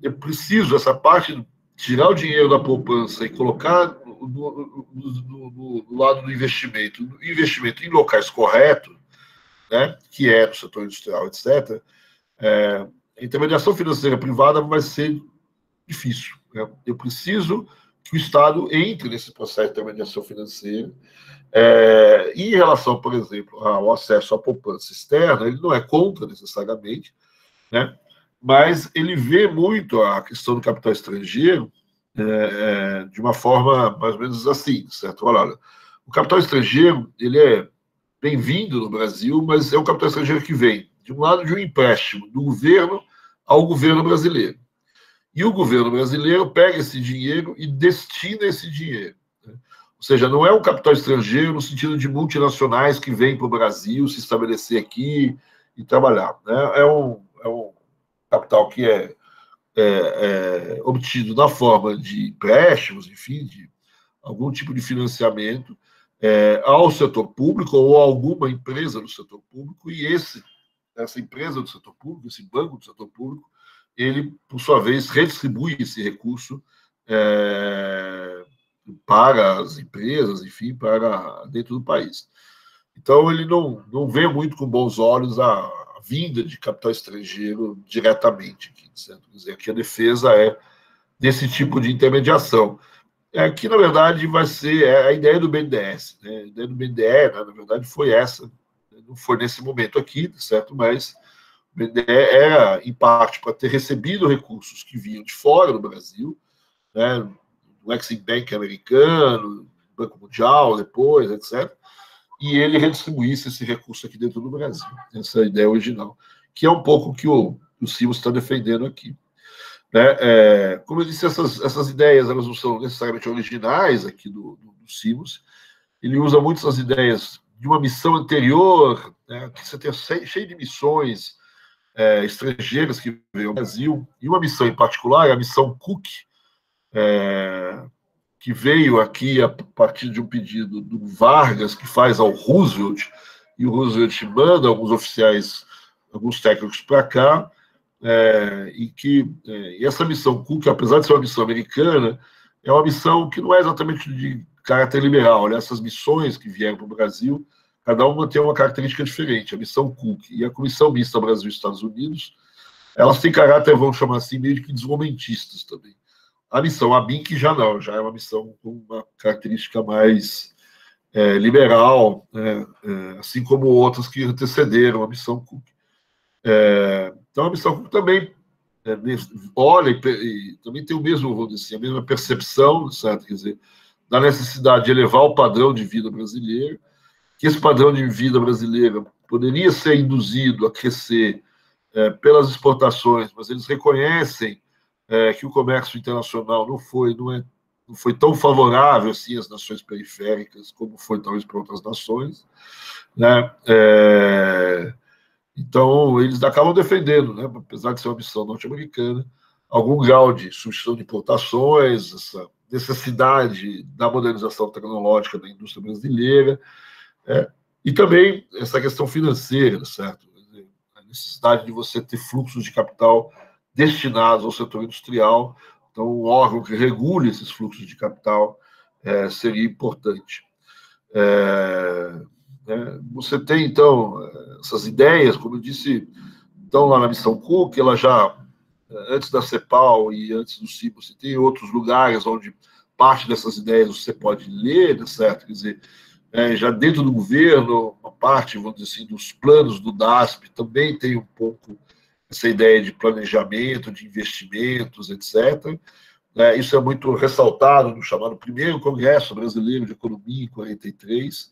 é preciso essa parte de tirar o dinheiro da poupança e colocar do lado do investimento em locais corretos, né, que é no setor industrial, etc., a intermediação financeira privada vai ser difícil. Né? Eu preciso que o Estado entre nesse processo de intermediação financeira. E em relação, por exemplo, ao acesso à poupança externa, ele não é contra necessariamente, né? Mas ele vê muito a questão do capital estrangeiro de uma forma mais ou menos assim, certo? Olha, o capital estrangeiro ele é bem-vindo no Brasil, mas é um capital estrangeiro que vem, de um lado, de um empréstimo do governo ao governo brasileiro. E o governo brasileiro pega esse dinheiro e destina esse dinheiro. Né? Ou seja, não é um capital estrangeiro no sentido de multinacionais que vêm para o Brasil se estabelecer aqui e trabalhar. Né? É um capital que é obtido na forma de empréstimos, enfim, de algum tipo de financiamento ao setor público ou a alguma empresa do setor público, e essa empresa do setor público, esse banco do setor público, ele, por sua vez, redistribui esse recurso para as empresas, enfim, para dentro do país. Então, ele não vê muito com bons olhos a vinda de capital estrangeiro diretamente aqui, certo? Quer dizer, aqui a defesa é desse tipo de intermediação. Que, na verdade, vai ser a ideia do BNDES. Né? A ideia do BNDES, na verdade, foi essa. Não foi nesse momento aqui, certo? Mas o BNDES era, em parte, para ter recebido recursos que vinham de fora do Brasil, né? Do Exim Bank americano, Banco Mundial, depois, etc., e ele redistribuísse esse recurso aqui dentro do Brasil. Essa é a ideia original, que é um pouco o que o Simos está defendendo aqui. Né? Como eu disse, essas ideias elas não são necessariamente originais aqui do Simos. Ele usa muito essas ideias de uma missão anterior, né, que você tem cheio de missões estrangeiras que veio ao Brasil, e uma missão em particular, a missão Cook, que veio aqui a partir de um pedido do Vargas, que faz ao Roosevelt, e o Roosevelt manda alguns oficiais, alguns técnicos para cá, e essa missão Cook, apesar de ser uma missão americana, é uma missão que não é exatamente de caráter liberal. Olha, essas missões que vieram para o Brasil, cada uma tem uma característica diferente. A missão Cook e a Comissão Mista Brasil e Estados Unidos, elas têm caráter, vamos chamar assim, meio que desenvolvimentistas também. A missão ABINC já não, já é uma missão com uma característica mais liberal, assim como outras que antecederam a missão Cook. Então, a missão Cook também olha e também tem o mesmo, vamos dizer, a mesma percepção, certo? Quer dizer, da necessidade de elevar o padrão de vida brasileiro, que esse padrão de vida brasileiro poderia ser induzido a crescer pelas exportações, mas eles reconhecem que o comércio internacional não foi tão favorável assim às nações periféricas como foi talvez para outras nações, né? Então, eles acabam defendendo, né, apesar de ser uma missão norte-americana, algum grau de substituição de importações, essa necessidade da modernização tecnológica da indústria brasileira, e também essa questão financeira, certo? A necessidade de você ter fluxos de capital destinados ao setor industrial. Então, um órgão que regule esses fluxos de capital seria importante. Você tem, então, essas ideias, como eu disse, estão lá na missão Cook, ela já, antes da CEPAL e antes do CIPO, você tem outros lugares onde parte dessas ideias você pode ler, certo? Quer dizer, já dentro do governo, uma parte, vamos dizer assim, dos planos do DASP também tem um pouco essa ideia de planejamento, de investimentos, etc. Isso é muito ressaltado no chamado primeiro Congresso Brasileiro de Economia, em 43,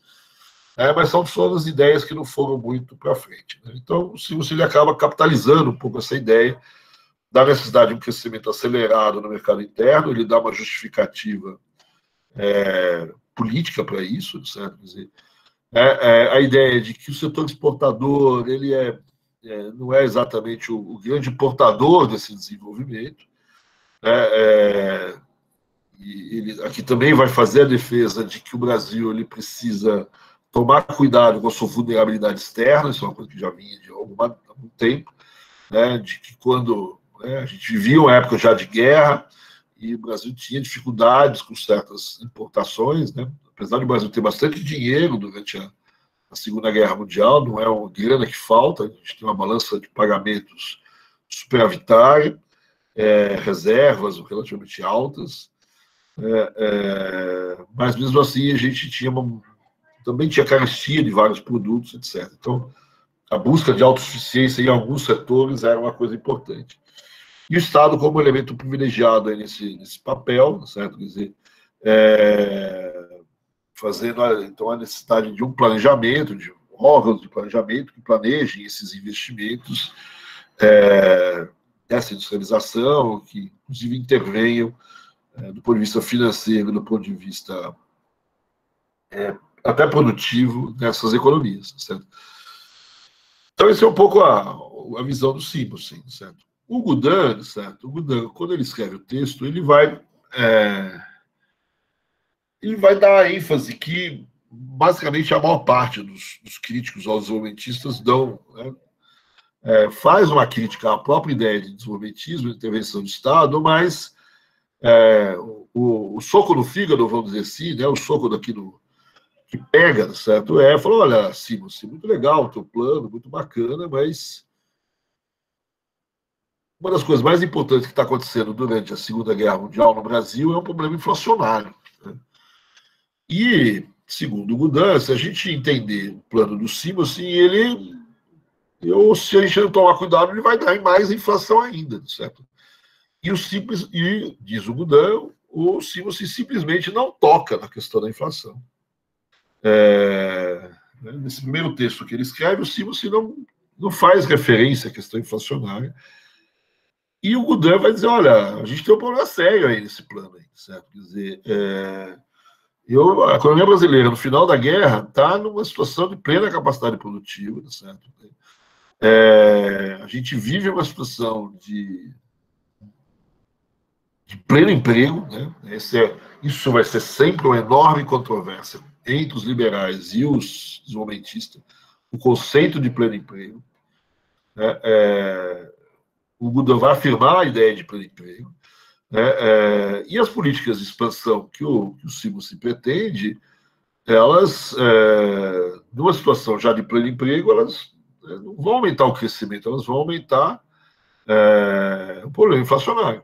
mas são todas ideias que não foram muito para frente. Né? Então, se ele acaba capitalizando um pouco essa ideia da necessidade de um crescimento acelerado no mercado interno, ele dá uma justificativa política para isso, certo? Quer dizer, a ideia de que o setor exportador ele não é exatamente o grande portador desse desenvolvimento, ele aqui também vai fazer a defesa de que o Brasil ele precisa tomar cuidado com a sua vulnerabilidade externa, isso é uma coisa que já vinha de algum tempo, né, de que quando, né, a gente vivia uma época já de guerra e o Brasil tinha dificuldades com certas importações, né, apesar do Brasil ter bastante dinheiro durante a Segunda Guerra Mundial, não é uma grana que falta, a gente tem uma balança de pagamentos superavitária, reservas relativamente altas, mas mesmo assim a gente também tinha carestia de vários produtos, etc. Então, a busca de autossuficiência em alguns setores era uma coisa importante. E o Estado como elemento privilegiado aí nesse papel, certo? Quer dizer, fazendo então a necessidade de um planejamento, de órgãos de planejamento que planejem esses investimentos, essa industrialização, que inclusive intervenham do ponto de vista financeiro, do ponto de vista até produtivo nessas economias, certo? Então, essa é um pouco a visão do Simons, certo? O Gudin, certo? O Gudin, quando ele escreve o texto, ele vai dar a ênfase que, basicamente, a maior parte dos críticos aos desenvolvimentistas dão, né? Faz uma crítica à própria ideia de desenvolvimentismo, de intervenção do Estado, mas o soco no fígado, vamos dizer assim, né? O soco daquilo que pega, certo? Falou, olha, Simons, muito legal o teu plano, muito bacana, mas uma das coisas mais importantes que está acontecendo durante a Segunda Guerra Mundial no Brasil é um problema inflacionário, né? E, segundo o Gudin, se a gente entender o plano do Simons, assim, se a gente não tomar cuidado, ele vai dar em mais inflação ainda, certo? E diz o Gudin, o Simons simplesmente não toca na questão da inflação. Nesse primeiro texto que ele escreve, o Simons não faz referência à questão inflacionária. E o Gudin vai dizer, olha, a gente tem um problema sério aí nesse plano, aí, certo? Quer dizer, a economia brasileira, no final da guerra, está numa situação de plena capacidade produtiva, certo? A gente vive uma situação de pleno emprego, né? Isso vai ser sempre uma enorme controvérsia entre os liberais e os desenvolvimentistas, o conceito de pleno emprego, né? O Gudin vai afirmar a ideia de pleno emprego, né? E as políticas de expansão que o Simons se pretende, elas, numa situação já de pleno emprego, elas não vão aumentar o crescimento, elas vão aumentar o problema inflacionário.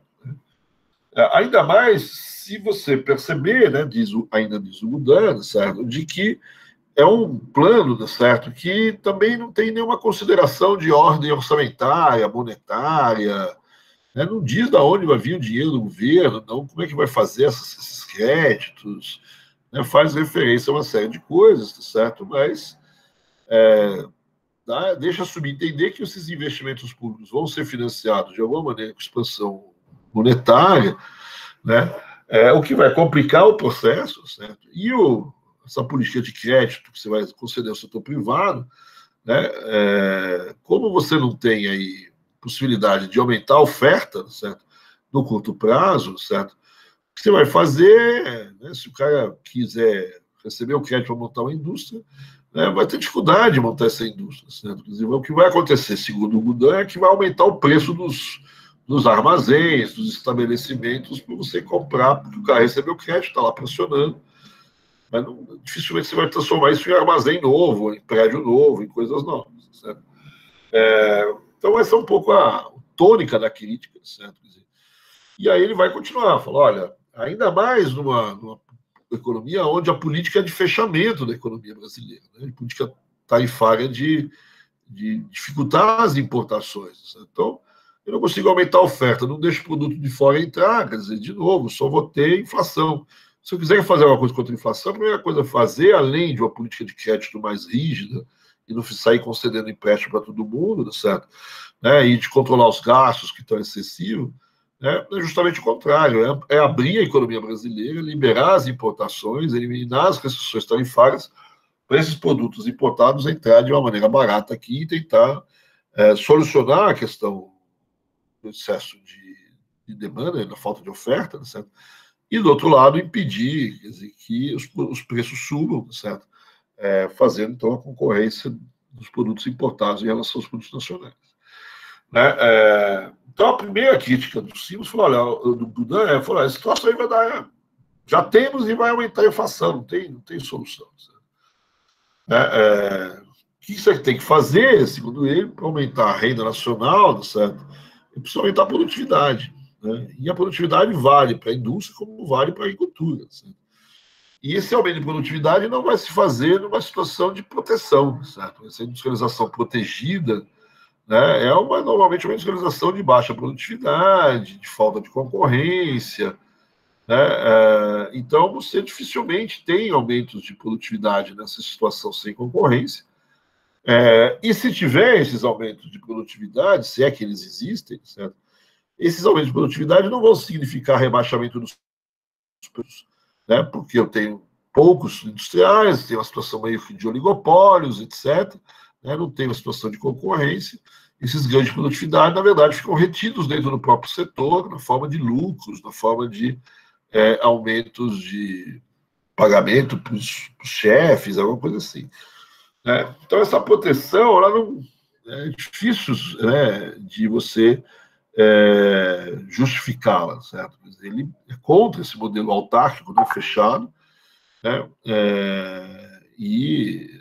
Ainda mais se você perceber, né, ainda diz o Gudin, certo, de que é um plano, certo, que também não tem nenhuma consideração de ordem orçamentária, monetária, né, não diz de onde vai vir o dinheiro do governo, não, como é que vai fazer esses créditos, né, faz referência a uma série de coisas, certo, mas deixa subentender que esses investimentos públicos vão ser financiados de alguma maneira com expansão monetária, né? O que vai complicar o processo, certo? E essa política de crédito que você vai conceder ao setor privado, né? Como você não tem aí possibilidade de aumentar a oferta, certo? No curto prazo, certo? O que você vai fazer, né? Se o cara quiser receber o crédito para montar uma indústria, né, vai ter dificuldade de montar essa indústria, certo? Quer dizer, o que vai acontecer, segundo o Gudin, é que vai aumentar o preço dos armazéns, dos estabelecimentos, para você comprar, porque o cara recebeu o crédito, está lá pressionando. Mas dificilmente você vai transformar isso em armazém novo, em prédio novo, em coisas novas, certo? Então, essa é um pouco a tônica da crítica, certo? E aí ele vai continuar, falar, olha, ainda mais numa economia onde a política é de fechamento da economia brasileira, né? A política tarifária de dificultar as importações, certo? Então, eu não consigo aumentar a oferta, não deixo o produto de fora entrar, quer dizer, de novo, só vou ter inflação. Se eu quiser fazer alguma coisa contra a inflação, a primeira coisa a fazer, além de uma política de crédito mais rígida, e não sair concedendo empréstimo para todo mundo, certo? Né? E de controlar os gastos que estão excessivos, né? É justamente o contrário, é abrir a economia brasileira, liberar as importações, eliminar as restrições tarifárias para esses produtos importados entrar de uma maneira barata aqui e tentar solucionar a questão do excesso de demanda, da falta de oferta, certo? e, do outro lado, impedir, quer dizer, que os preços subam, certo? Fazendo, então, a concorrência dos produtos importados em relação aos produtos nacionais. Né? Então, a primeira crítica do Simos foi, olha, do Budan, falou, essa situação aí vai dar... Já temos e vai aumentar a inflação, não tem solução. O que você tem que fazer, segundo ele, para aumentar a renda nacional, certo? É preciso aumentar a produtividade. Né? E a produtividade vale para a indústria como vale para a agricultura. Certo? E esse aumento de produtividade não vai se fazer numa situação de proteção. Certo? Essa industrialização protegida, né, normalmente uma industrialização de baixa produtividade, de falta de concorrência. Né? Então, você dificilmente tem aumentos de produtividade nessa situação sem concorrência. E se tiver esses aumentos de produtividade, se é que eles existem, certo? Esses aumentos de produtividade não vão significar rebaixamento dos preços, né? Porque eu tenho poucos industriais, tenho uma situação meio que de oligopólios, etc. Né? Não tenho uma situação de concorrência. Esses ganhos de produtividade, na verdade, ficam retidos dentro do próprio setor, na forma de lucros, na forma de aumentos de pagamento para os chefes, alguma coisa assim. Né? Então, essa proteção, ela não é difícil, né, de você justificá-la, certo? Ele é contra esse modelo autárquico, né, fechado, né, e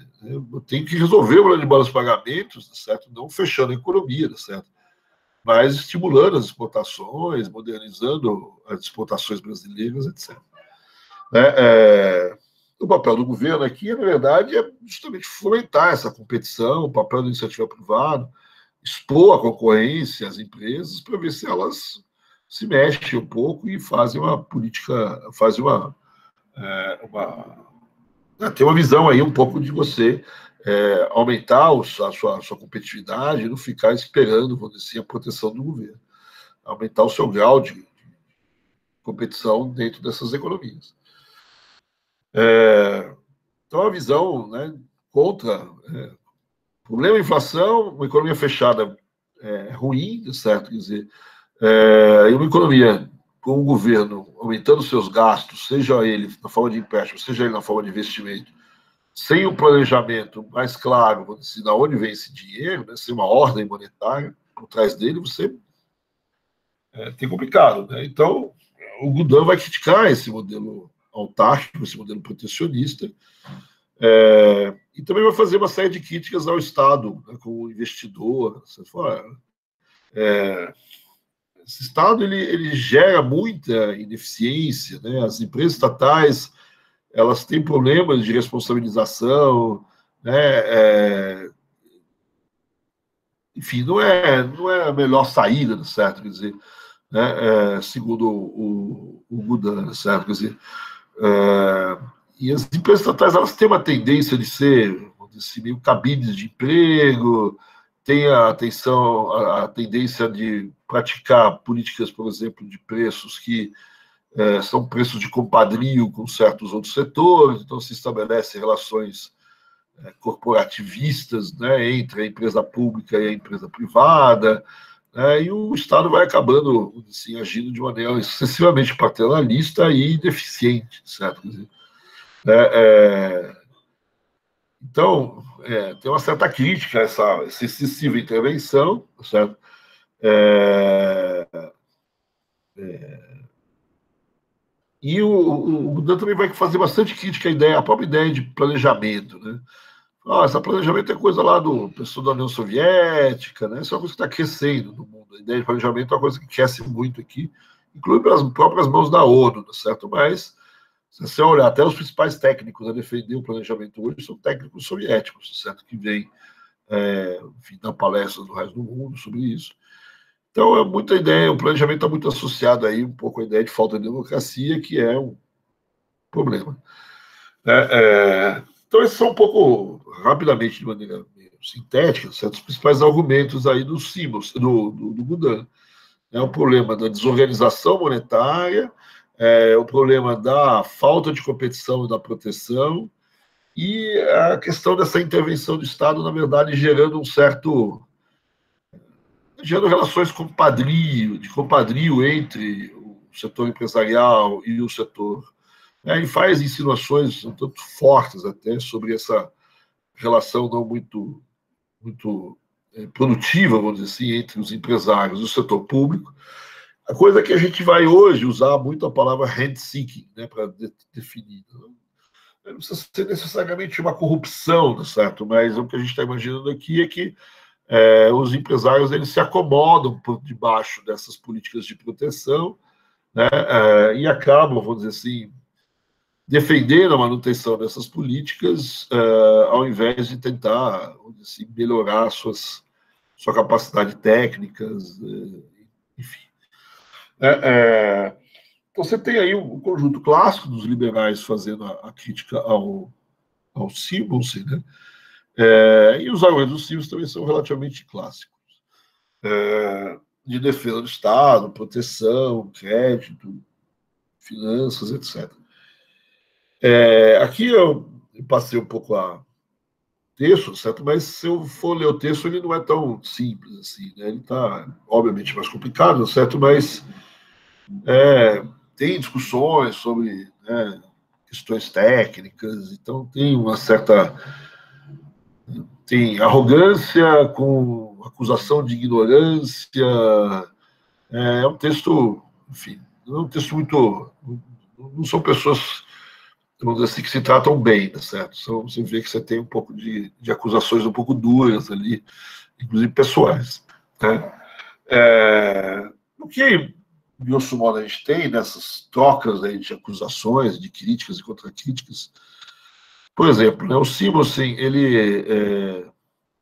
tem que resolver o problema de balanço de pagamentos, certo? Não fechando a economia, certo? Mas estimulando as exportações, modernizando as exportações brasileiras, etc. O papel do governo aqui, na verdade, é justamente fomentar essa competição, o papel da iniciativa privada, expor a concorrência às empresas para ver se elas se mexem um pouco e fazem uma política, tem uma visão aí um pouco de você aumentar a sua competitividade e não ficar esperando, vamos dizer assim, a proteção do governo. Aumentar o seu grau de competição dentro dessas economias. Então, a visão, né, contra problema inflação, uma economia fechada ruim, certo? Quer dizer, e uma economia com o governo aumentando seus gastos, seja ele na forma de empréstimo, seja ele na forma de investimento, sem um planejamento mais claro, vamos dizer, de onde vem esse dinheiro, né, sem uma ordem monetária por trás dele, você tem complicado. Né? Então, o Budan vai criticar esse modelo autárquico, esse modelo protecionista, e também vai fazer uma série de críticas ao Estado, né, como investidor. Você fala, esse Estado ele gera muita ineficiência, né? As empresas estatais elas têm problemas de responsabilização, né? Enfim, não é a melhor saída, certo? Quer dizer, né? Segundo o Budan, certo? Quer dizer, e as empresas estatais elas têm uma tendência de ser, vamos dizer assim, meio cabines de emprego, tem a tendência de praticar políticas, por exemplo, de preços que são preços de compadrio com certos outros setores, então se estabelecem relações corporativistas, né, entre a empresa pública e a empresa privada, e o Estado vai acabando assim, agindo de maneira excessivamente paternalista e deficiente, certo? Quer dizer, então, tem uma certa crítica a essa excessiva intervenção, certo? E o Budan também vai fazer bastante crítica à própria ideia de planejamento, né? Esse planejamento é coisa lá do pessoal da União Soviética, né? Isso é uma coisa que está crescendo no mundo. A ideia de planejamento é uma coisa que cresce muito aqui, inclusive pelas próprias mãos da ONU, certo? Mas, se você olhar, até os principais técnicos a defender o planejamento hoje são técnicos soviéticos, certo? Que vêm, enfim, dar palestras no resto do mundo sobre isso. Então, é muita ideia, o planejamento está muito associado aí um pouco à ideia de falta de democracia, que é um problema. Então, esses são um pouco, rapidamente, de maneira sintética, certos principais argumentos aí do Simons, do Budan. O problema da desorganização monetária, o problema da falta de competição e da proteção, e a questão dessa intervenção do Estado, na verdade, gerando relações de compadrio entre setor empresarial e o setor... Ele faz insinuações um tanto fortes até sobre essa relação não muito produtiva, vamos dizer assim, entre os empresários e o setor público. A coisa é que a gente vai hoje usar muito a palavra rent-seeking, né, para definir. Não precisa ser necessariamente uma corrupção, certo? Mas o que a gente está imaginando aqui é que os empresários eles se acomodam por debaixo dessas políticas de proteção, né, e acabam, vamos dizer assim, defendendo a manutenção dessas políticas, ao invés de tentar, vamos dizer assim, melhorar sua capacidade técnica, enfim. Então, você tem aí um conjunto clássico dos liberais fazendo a crítica ao Simonsen, né? E os argumentos do Simonsen também são relativamente clássicos. De defesa do Estado, proteção, crédito, finanças, etc. Aqui eu passei um pouco a texto, certo? Mas se eu for ler o texto, ele não é tão simples assim, né? Ele está, obviamente, mais complicado, certo? Mas tem discussões sobre, né, questões técnicas, então tem uma certa... Tem arrogância com acusação de ignorância. É um texto, enfim, não é um texto muito... Não são pessoas, vamos dizer assim, que se tratam bem, tá certo? Você vê que você tem um pouco de acusações um pouco duras ali, inclusive pessoais, né? O que, grosso modo, a gente tem nessas trocas aí de acusações, de críticas e contra-críticas. Por exemplo, né, o Simonsen,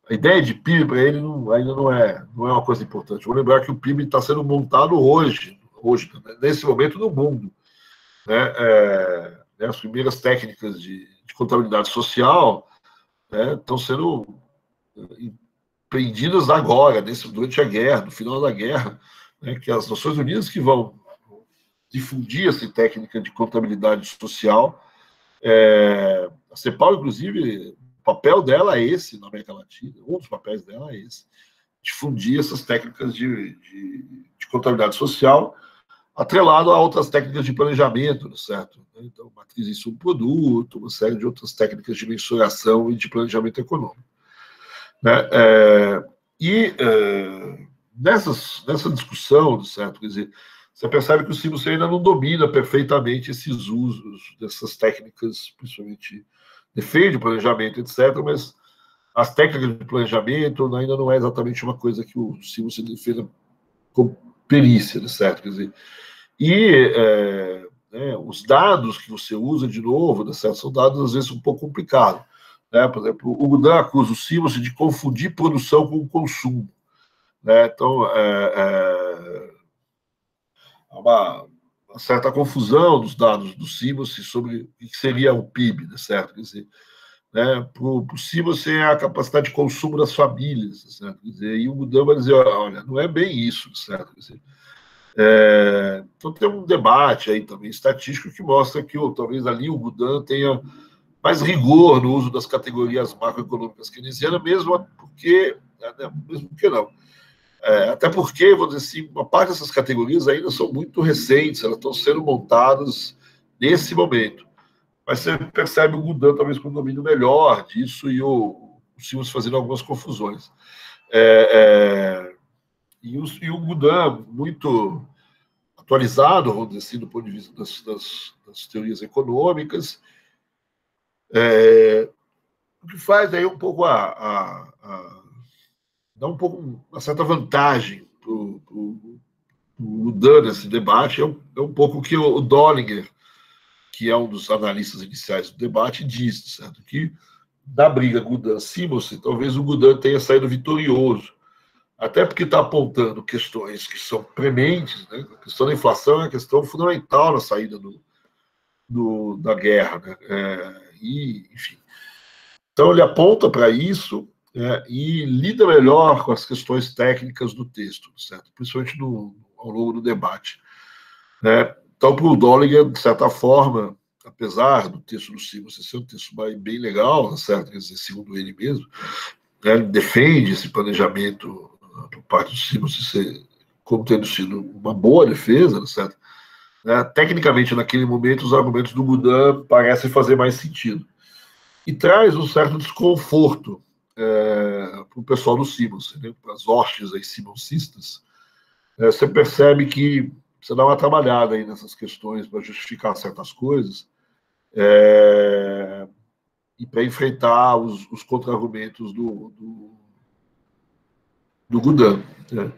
a ideia de PIB para ele ainda não é uma coisa importante. Vou lembrar que o PIB está sendo montado hoje, nesse momento, no mundo, né? As primeiras técnicas de contabilidade social, né, estão sendo empreendidas agora, durante a guerra, no final da guerra, né, que as Nações Unidas que vão difundir essa técnica de contabilidade social. A CEPAL, inclusive, o papel dela é esse na América Latina, um dos papéis dela é esse, difundir essas técnicas de contabilidade social, atrelado a outras técnicas de planejamento, certo? Então, matriz de subproduto, uma série de outras técnicas de mensuração e de planejamento econômico, né? Nessa discussão, certo? Quer dizer, você percebe que o Simonsen ainda não domina perfeitamente esses usos dessas técnicas, principalmente defende o planejamento, etc., mas as técnicas de planejamento ainda não é exatamente uma coisa que o Simonsen defenda com perícia, certo? Quer dizer, os dados que você usa, de novo, certo? São dados, às vezes, um pouco complicados, né? Por exemplo, o Goudin acusa o Simonsen de confundir produção com consumo, né? Então, há uma certa confusão dos dados do Simonsen sobre o que seria o PIB, né, certo? Quer dizer, né, para o Simonsen é a capacidade de consumo das famílias, certo? Quer dizer, e o Goudin vai dizer, olha, não é bem isso, certo? Quer dizer, então tem um debate aí também estatístico que mostra que talvez ali o Goudin tenha mais rigor no uso das categorias macroeconômicas keynesianas, mesmo porque não. Até porque, vou dizer assim, uma parte dessas categorias ainda são muito recentes, elas estão sendo montadas nesse momento. Mas você percebe o Goudin talvez com um domínio melhor disso e o Simonsen fazendo algumas confusões. E o Goudin, muito atualizado, vamos dizer assim, do ponto de vista das teorias econômicas, o que faz aí um pouco dá um pouco uma certa vantagem para o Goudin nesse debate, é um pouco o que o Dollinger, que é um dos analistas iniciais do debate, diz, certo? Que da briga Goudin-Simonsen, talvez o Goudin tenha saído vitorioso, até porque está apontando questões que são prementes, né? A questão da inflação é uma questão fundamental na saída da guerra, né? Enfim. Então, ele aponta para isso, e lida melhor com as questões técnicas do texto, certo? Principalmente ao longo do debate, né? Então, para o Dollinger, de certa forma, apesar do texto do Simonsen ser um texto bem legal, certo? Quer dizer, segundo ele mesmo, né, ele defende esse planejamento por parte do Simonsen como tendo sido uma boa defesa, certo? né? Tecnicamente, naquele momento, os argumentos do Gudin parecem fazer mais sentido. E traz um certo desconforto para o pessoal do Simons, né? Para as hostes aí simonsistas. Você percebe que você dá uma trabalhada aí nessas questões para justificar certas coisas e para enfrentar os contra-argumentos do Gudin, né?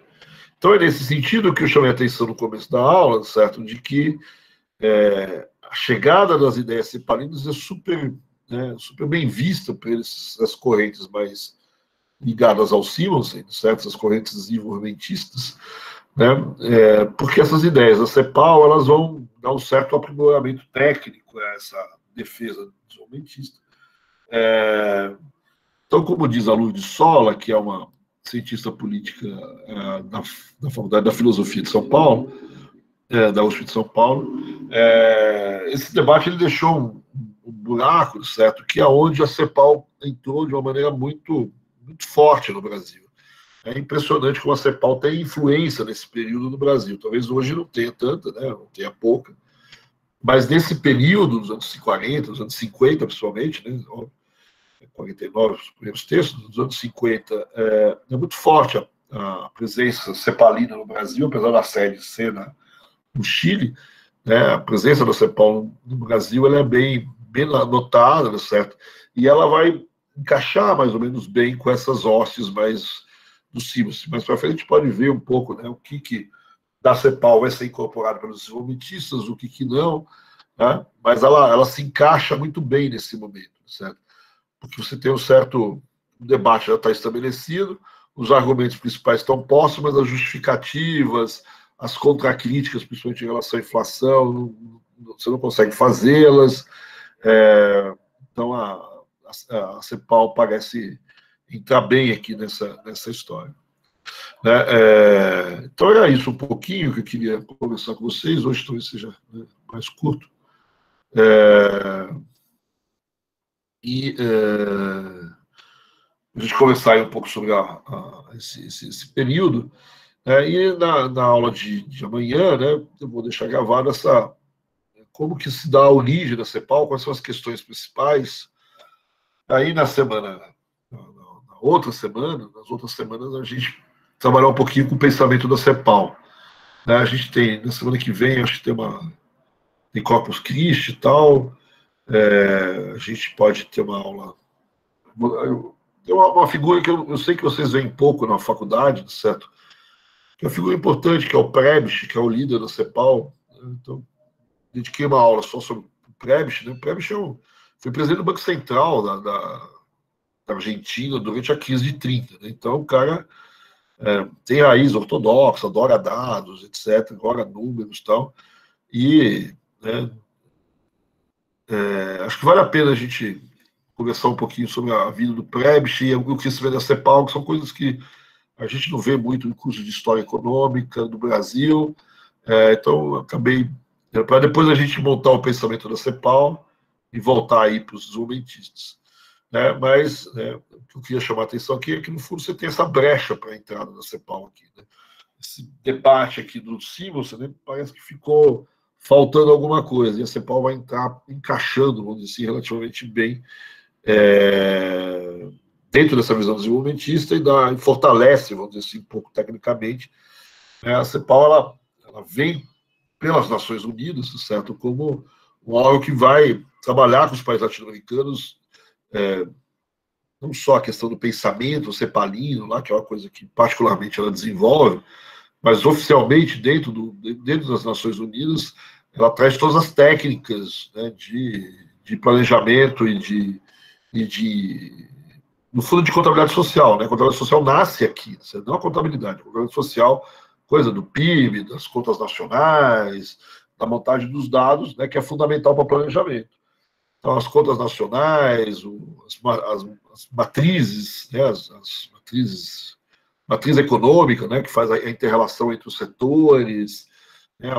Então, é nesse sentido que eu chamei a atenção no começo da aula, certo? De que a chegada das ideias cepalinas é super, né, super bem vista por essas correntes mais ligadas ao Simonsen, certo? As correntes desenvolvimentistas, né? Porque essas ideias da CEPAL, elas vão dar um certo aprimoramento técnico a essa defesa desenvolvimentista. Então, como diz a Lourdes Sola, que é uma cientista política da Faculdade da Filosofia de São Paulo, da USP de São Paulo, esse debate ele deixou um buraco, certo? Que é onde a CEPAL entrou de uma maneira muito, muito forte no Brasil. É impressionante como a CEPAL tem influência nesse período no Brasil. Talvez hoje não tenha tanta, né? Não tenha pouca. Mas nesse período, dos anos 40, dos anos 50, principalmente, né? 49, os primeiros textos, dos anos 50, é muito forte a presença cepalina no Brasil, apesar da sede ser no Chile, né? A presença da CEPAL no Brasil ela é bem notada, certo? E ela vai encaixar mais ou menos bem com essas hostes mais do Simons. Mais para frente a gente pode ver um pouco, né, o que da CEPAL vai ser incorporado pelos desenvolvimentistas, o que não, né? Mas ela se encaixa muito bem nesse momento, certo? Porque você tem um certo debate já está estabelecido, os argumentos principais estão postos, mas as justificativas, as contracríticas, principalmente em relação à inflação, você não consegue fazê-las. Então, a CEPAL parece entrar bem aqui nessa história. Então, era isso um pouquinho que eu queria conversar com vocês. Hoje talvez seja, né, mais curto. A gente conversar aí um pouco sobre esse período. E na aula de amanhã, né, eu vou deixar gravado como que se dá a origem da CEPAL, quais são as questões principais. Aí na nas outras semanas, a gente trabalhar um pouquinho com o pensamento da CEPAL. A gente tem, na semana que vem, acho que tem Corpus Christi e tal. A gente pode ter uma aula. Tem uma figura que eu sei que vocês veem pouco na faculdade, certo? Que é uma figura importante, que é o Prebisch, que é o líder da CEPAL. Então, dediquei uma aula só sobre o Prebisch, né? O Prebisch foi presidente do Banco Central da Argentina durante a crise de 30. Né? Então, o cara tem raiz ortodoxa, adora dados, etc., adora números e tal. E, né, acho que vale a pena a gente conversar um pouquinho sobre a vida do Prebisch e o que se vê da CEPAL, que são coisas que a gente não vê muito no curso de História Econômica do Brasil. Então, acabei para depois a gente montar o pensamento da CEPAL e voltar aí para os desenvolvimentistas. Mas o que eu queria chamar a atenção aqui é que, no fundo, você tem essa brecha para a entrada da CEPAL aqui. Né? Esse debate aqui do Simons, né, parece que ficou faltando alguma coisa, e a CEPAL vai entrar encaixando, vamos dizer assim, relativamente bem dentro dessa visão desenvolvimentista e fortalece, vamos dizer assim, um pouco tecnicamente. A CEPAL ela vem pelas Nações Unidas, certo? Como um órgão que vai trabalhar com os países latino-americanos, não só a questão do pensamento cepalino, lá, que é uma coisa que particularmente ela desenvolve, mas oficialmente dentro das Nações Unidas, ela traz todas as técnicas, né, de planejamento e no fundo, de contabilidade social. Né? A contabilidade social nasce aqui, não a contabilidade. A contabilidade social, coisa do PIB, das contas nacionais, da montagem dos dados, né, que é fundamental para o planejamento. Então, as contas nacionais, as matrizes, né, matriz econômica, né, que faz a inter-relação entre os setores, né,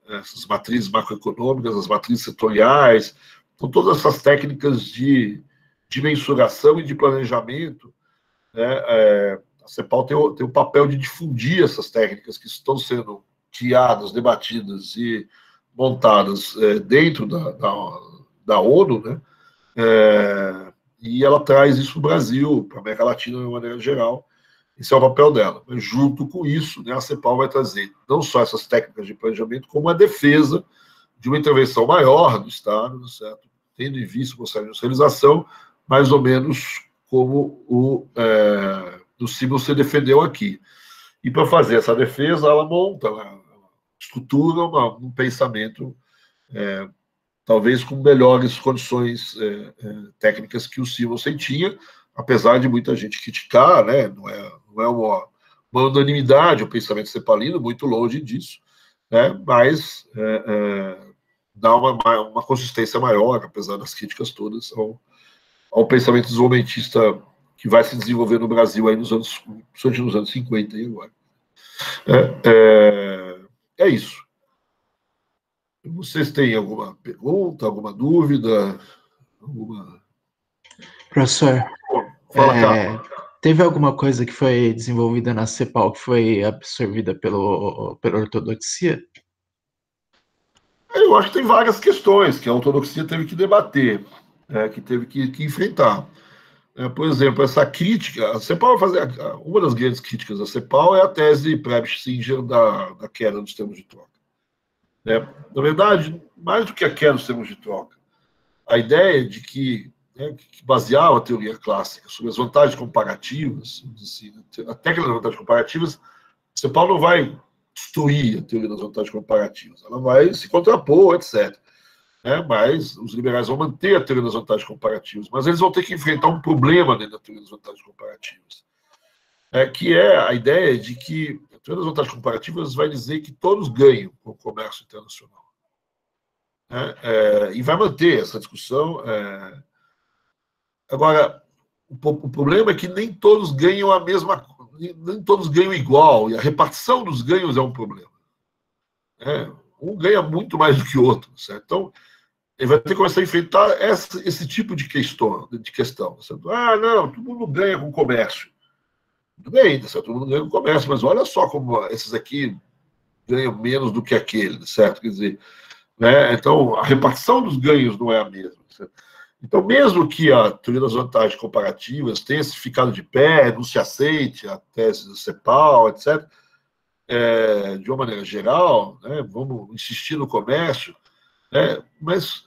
essas matrizes macroeconômicas, as matrizes setoriais. Então, todas essas técnicas de mensuração e de planejamento, né, a CEPAL tem o papel de difundir essas técnicas que estão sendo criadas, debatidas e montadas dentro da ONU, né? E ela traz isso para o Brasil, para a América Latina de uma maneira geral. Esse é o papel dela. Mas, junto com isso, né, a CEPAL vai trazer não só essas técnicas de planejamento, como a defesa de uma intervenção maior do Estado, certo? Tendo em vista o processo de industrialização, mais ou menos como o Simon se defendeu aqui. E para fazer essa defesa, ela monta, ela estrutura um pensamento talvez com melhores condições técnicas que o Simonsen tinha, apesar de muita gente criticar, né? Não é uma unanimidade o pensamento cepalino, muito longe disso, né? Mas dá uma consistência maior, apesar das críticas todas, ao pensamento desenvolvimentista que vai se desenvolver no Brasil aí principalmente nos anos 50 e agora. É isso. Vocês têm alguma pergunta, alguma dúvida? Professor, Fala, cara. teve alguma coisa que foi desenvolvida na CEPAL que foi absorvida pela ortodoxia? Eu acho que tem várias questões que a ortodoxia teve que debater, que teve que enfrentar. Por exemplo, essa crítica, a CEPAL vai fazer uma das grandes críticas da CEPAL é a tese Prebisch-Singer da queda dos termos de troca. Na verdade, mais do que a queda dos termos de troca, a ideia de que baseava a teoria clássica sobre as vantagens comparativas, a técnica das vantagens comparativas, a CEPAL não vai destruir a teoria das vantagens comparativas, ela vai se contrapor, etc. Mas os liberais vão manter a teoria das vantagens comparativas, mas eles vão ter que enfrentar um problema dentro da teoria das vantagens comparativas, que é a ideia de que a teoria das vantagens comparativas vai dizer que todos ganham com o comércio internacional. E vai manter essa discussão. Agora, o problema é que nem todos ganham nem todos ganham igual, e a repartição dos ganhos é um problema. Um ganha muito mais do que o outro, certo? Então, ele vai ter que começar a enfrentar esse tipo de questão. Certo? Não, todo mundo ganha com o comércio. Tudo bem, certo? Todo mundo ganha com o comércio, mas olha só como esses aqui ganham menos do que aquele, certo? Quer dizer, então, a repartição dos ganhos não é a mesma, certo? Então, mesmo que a teoria das vantagens comparativas tenha ficado de pé, não se aceite a tese do CEPAL, etc., de uma maneira geral, vamos insistir no comércio, mas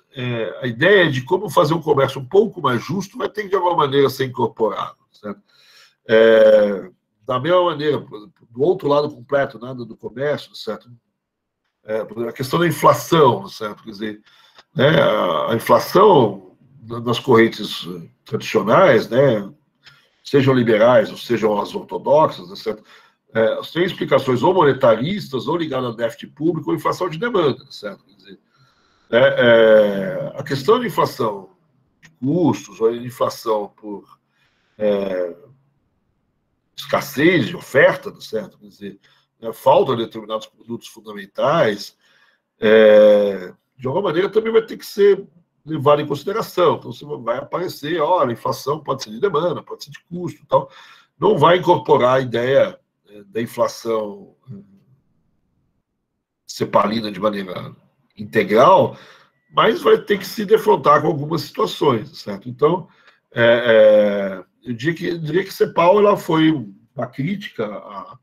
a ideia de como fazer um comércio um pouco mais justo vai ter que, de alguma maneira, ser incorporado, certo? Da mesma maneira, do outro lado completo, nada do comércio, certo? A questão da inflação, certo? Quer dizer, a inflação das correntes tradicionais, sejam liberais ou sejam as ortodoxas, certo? Tem explicações ou monetaristas, ou ligadas ao déficit público, ou inflação de demanda, certo? Quer dizer, a questão de inflação de custos, ou de inflação por escassez de oferta, certo? Quer dizer, falta de determinados produtos fundamentais, de alguma maneira também vai ter que ser levado em consideração. Então, você vai aparecer, olha, a inflação pode ser de demanda, pode ser de custo e tal. Não vai incorporar a ideia da inflação cepalina de maneira integral, mas vai ter que se defrontar com algumas situações, certo? Então, eu diria que CEPAL ela foi uma crítica a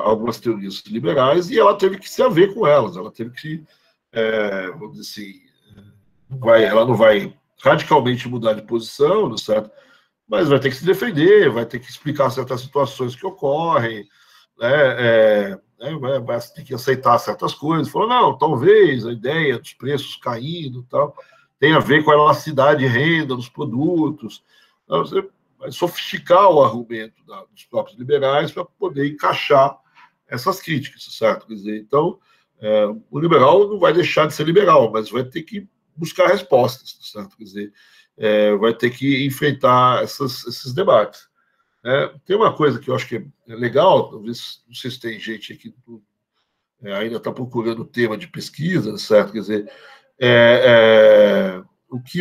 algumas teorias liberais, e ela teve que se haver com elas, ela teve que, vamos dizer assim, ela não vai radicalmente mudar de posição, certo? Mas vai ter que se defender, vai ter que explicar certas situações que ocorrem, vai ter que aceitar certas coisas. Falou, não, talvez a ideia dos preços caindo tal tem a ver com a elasticidade de renda dos produtos. Então, você vai sofisticar o argumento dos próprios liberais para poder encaixar essas críticas, certo? Quer dizer, então, o liberal não vai deixar de ser liberal, mas vai ter que buscar respostas, certo? Quer dizer, vai ter que enfrentar esses debates. Tem uma coisa que eu acho que é legal, talvez, não sei se tem gente aqui que ainda está procurando o tema de pesquisa, certo? Quer dizer, o que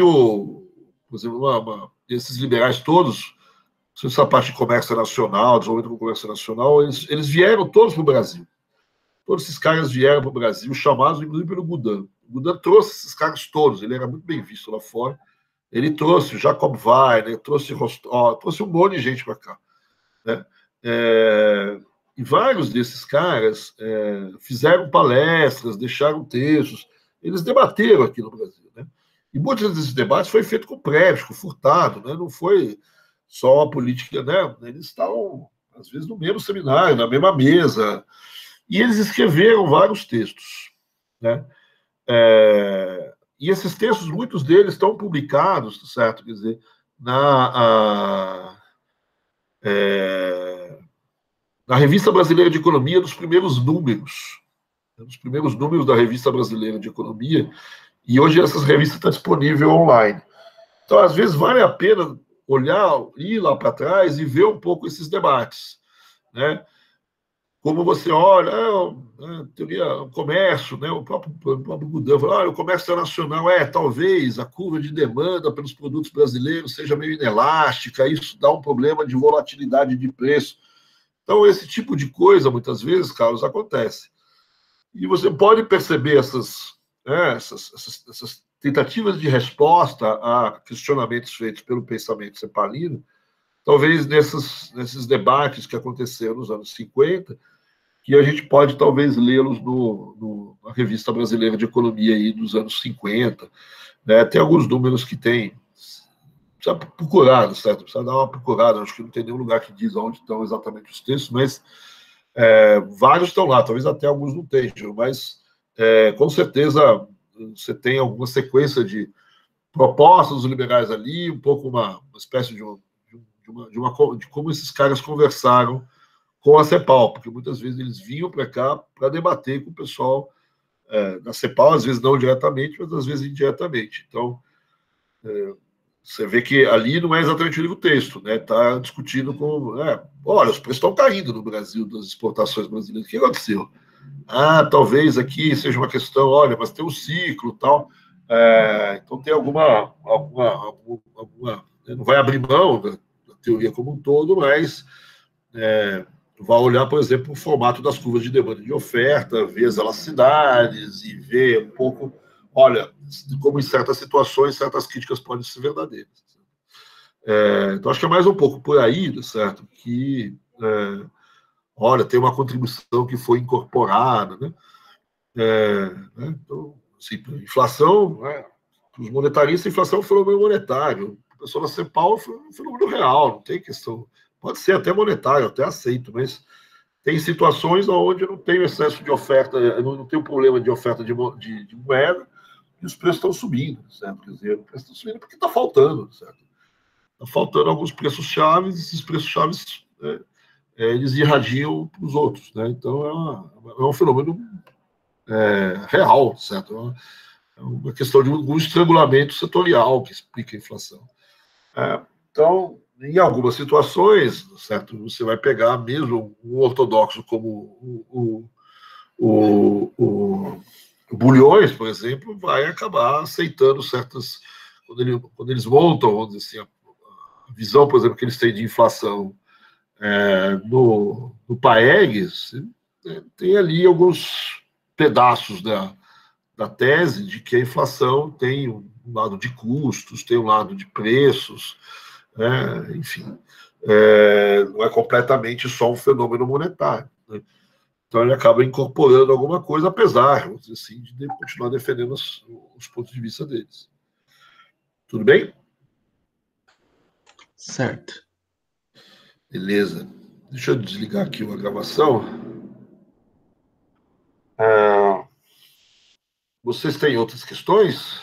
por exemplo, esses liberais todos, essa parte de comércio nacional, desenvolvimento do comércio nacional, eles vieram todos para o Brasil. Todos esses caras vieram para o Brasil, chamados, inclusive, pelo Gudan. O Gudan trouxe esses caras todos, ele era muito bem visto lá fora. Ele trouxe o Jacob Weiner, trouxe um monte de gente para cá. Né? E vários desses caras fizeram palestras, deixaram textos, eles debateram aqui no Brasil. Né? E muitos desses debates foi feito com Prebisch, com Furtado, né? Não foi só a política, né? Eles estavam, às vezes, no mesmo seminário, na mesma mesa, e eles escreveram vários textos. Né? E esses textos, muitos deles estão publicados, certo? Quer dizer, na Revista Brasileira de Economia, dos primeiros números da Revista Brasileira de Economia, e hoje essas revistas estão disponíveis online. Então, às vezes, vale a pena olhar, ir lá para trás e ver um pouco esses debates. Né? Como você olha, teoria, o comércio, né? O próprio Gudan falou, o comércio internacional, talvez a curva de demanda pelos produtos brasileiros seja meio inelástica, isso dá um problema de volatilidade de preço. Então, esse tipo de coisa, muitas vezes, Carlos, acontece. E você pode perceber essas tentativas de resposta a questionamentos feitos pelo pensamento cepalino, talvez nesses debates que aconteceram nos anos 50, que a gente pode talvez lê-los na Revista Brasileira de Economia aí dos anos 50. Né? Tem alguns números que tem. Precisa procurar, certo? Precisa dar uma procurada. Acho que não tem nenhum lugar que diz onde estão exatamente os textos, mas vários estão lá. Talvez até alguns não tenham, mas com certeza você tem alguma sequência de propostas dos liberais ali, um pouco uma espécie de como esses caras conversaram com a CEPAL, porque muitas vezes eles vinham para cá para debater com o pessoal da CEPAL, às vezes não diretamente, mas às vezes indiretamente. Então, você vê que ali não é exatamente o livro texto, né? Está discutindo com... olha, os preços estão caindo no Brasil das exportações brasileiras. O que aconteceu? Talvez aqui seja uma questão, olha, mas tem um ciclo e tal. Então tem alguma não vai abrir mão da teoria como um todo, mas vai olhar, por exemplo, o formato das curvas de demanda e de oferta, ver as elasticidades e ver um pouco, olha, como em certas situações, certas críticas podem ser verdadeiras. Então, acho que é mais um pouco por aí, certo? Que, olha, tem uma contribuição que foi incorporada, né? Então, assim, inflação, para os monetaristas, a inflação é um fenômeno monetário. A pessoa da CEPAL é um fenômeno real, não tem questão. Pode ser até monetário, até aceito, mas tem situações onde não tem excesso de oferta, não tem um problema de oferta de moeda, e os preços estão subindo, certo? Quer dizer, os preços estão subindo porque está faltando, certo? Está faltando alguns preços chaves, e esses preços chaves eles irradiam para os outros, né? Então é um fenômeno real, certo? É uma questão de um estrangulamento setorial que explica a inflação. Então, em algumas situações, certo, você vai pegar mesmo um ortodoxo como o Bulhões, por exemplo, vai acabar aceitando certas... Quando eles montam, vamos dizer assim, a visão, por exemplo, que eles têm de inflação no Paegues, tem ali alguns pedaços da tese de que a inflação tem um lado de custos, tem um lado de preços, enfim, não é completamente só um fenômeno monetário. Né? Então, ele acaba incorporando alguma coisa, apesar, vamos dizer assim, de continuar defendendo os pontos de vista deles. Tudo bem? Certo. Beleza. Deixa eu desligar aqui uma gravação. Vocês têm outras questões?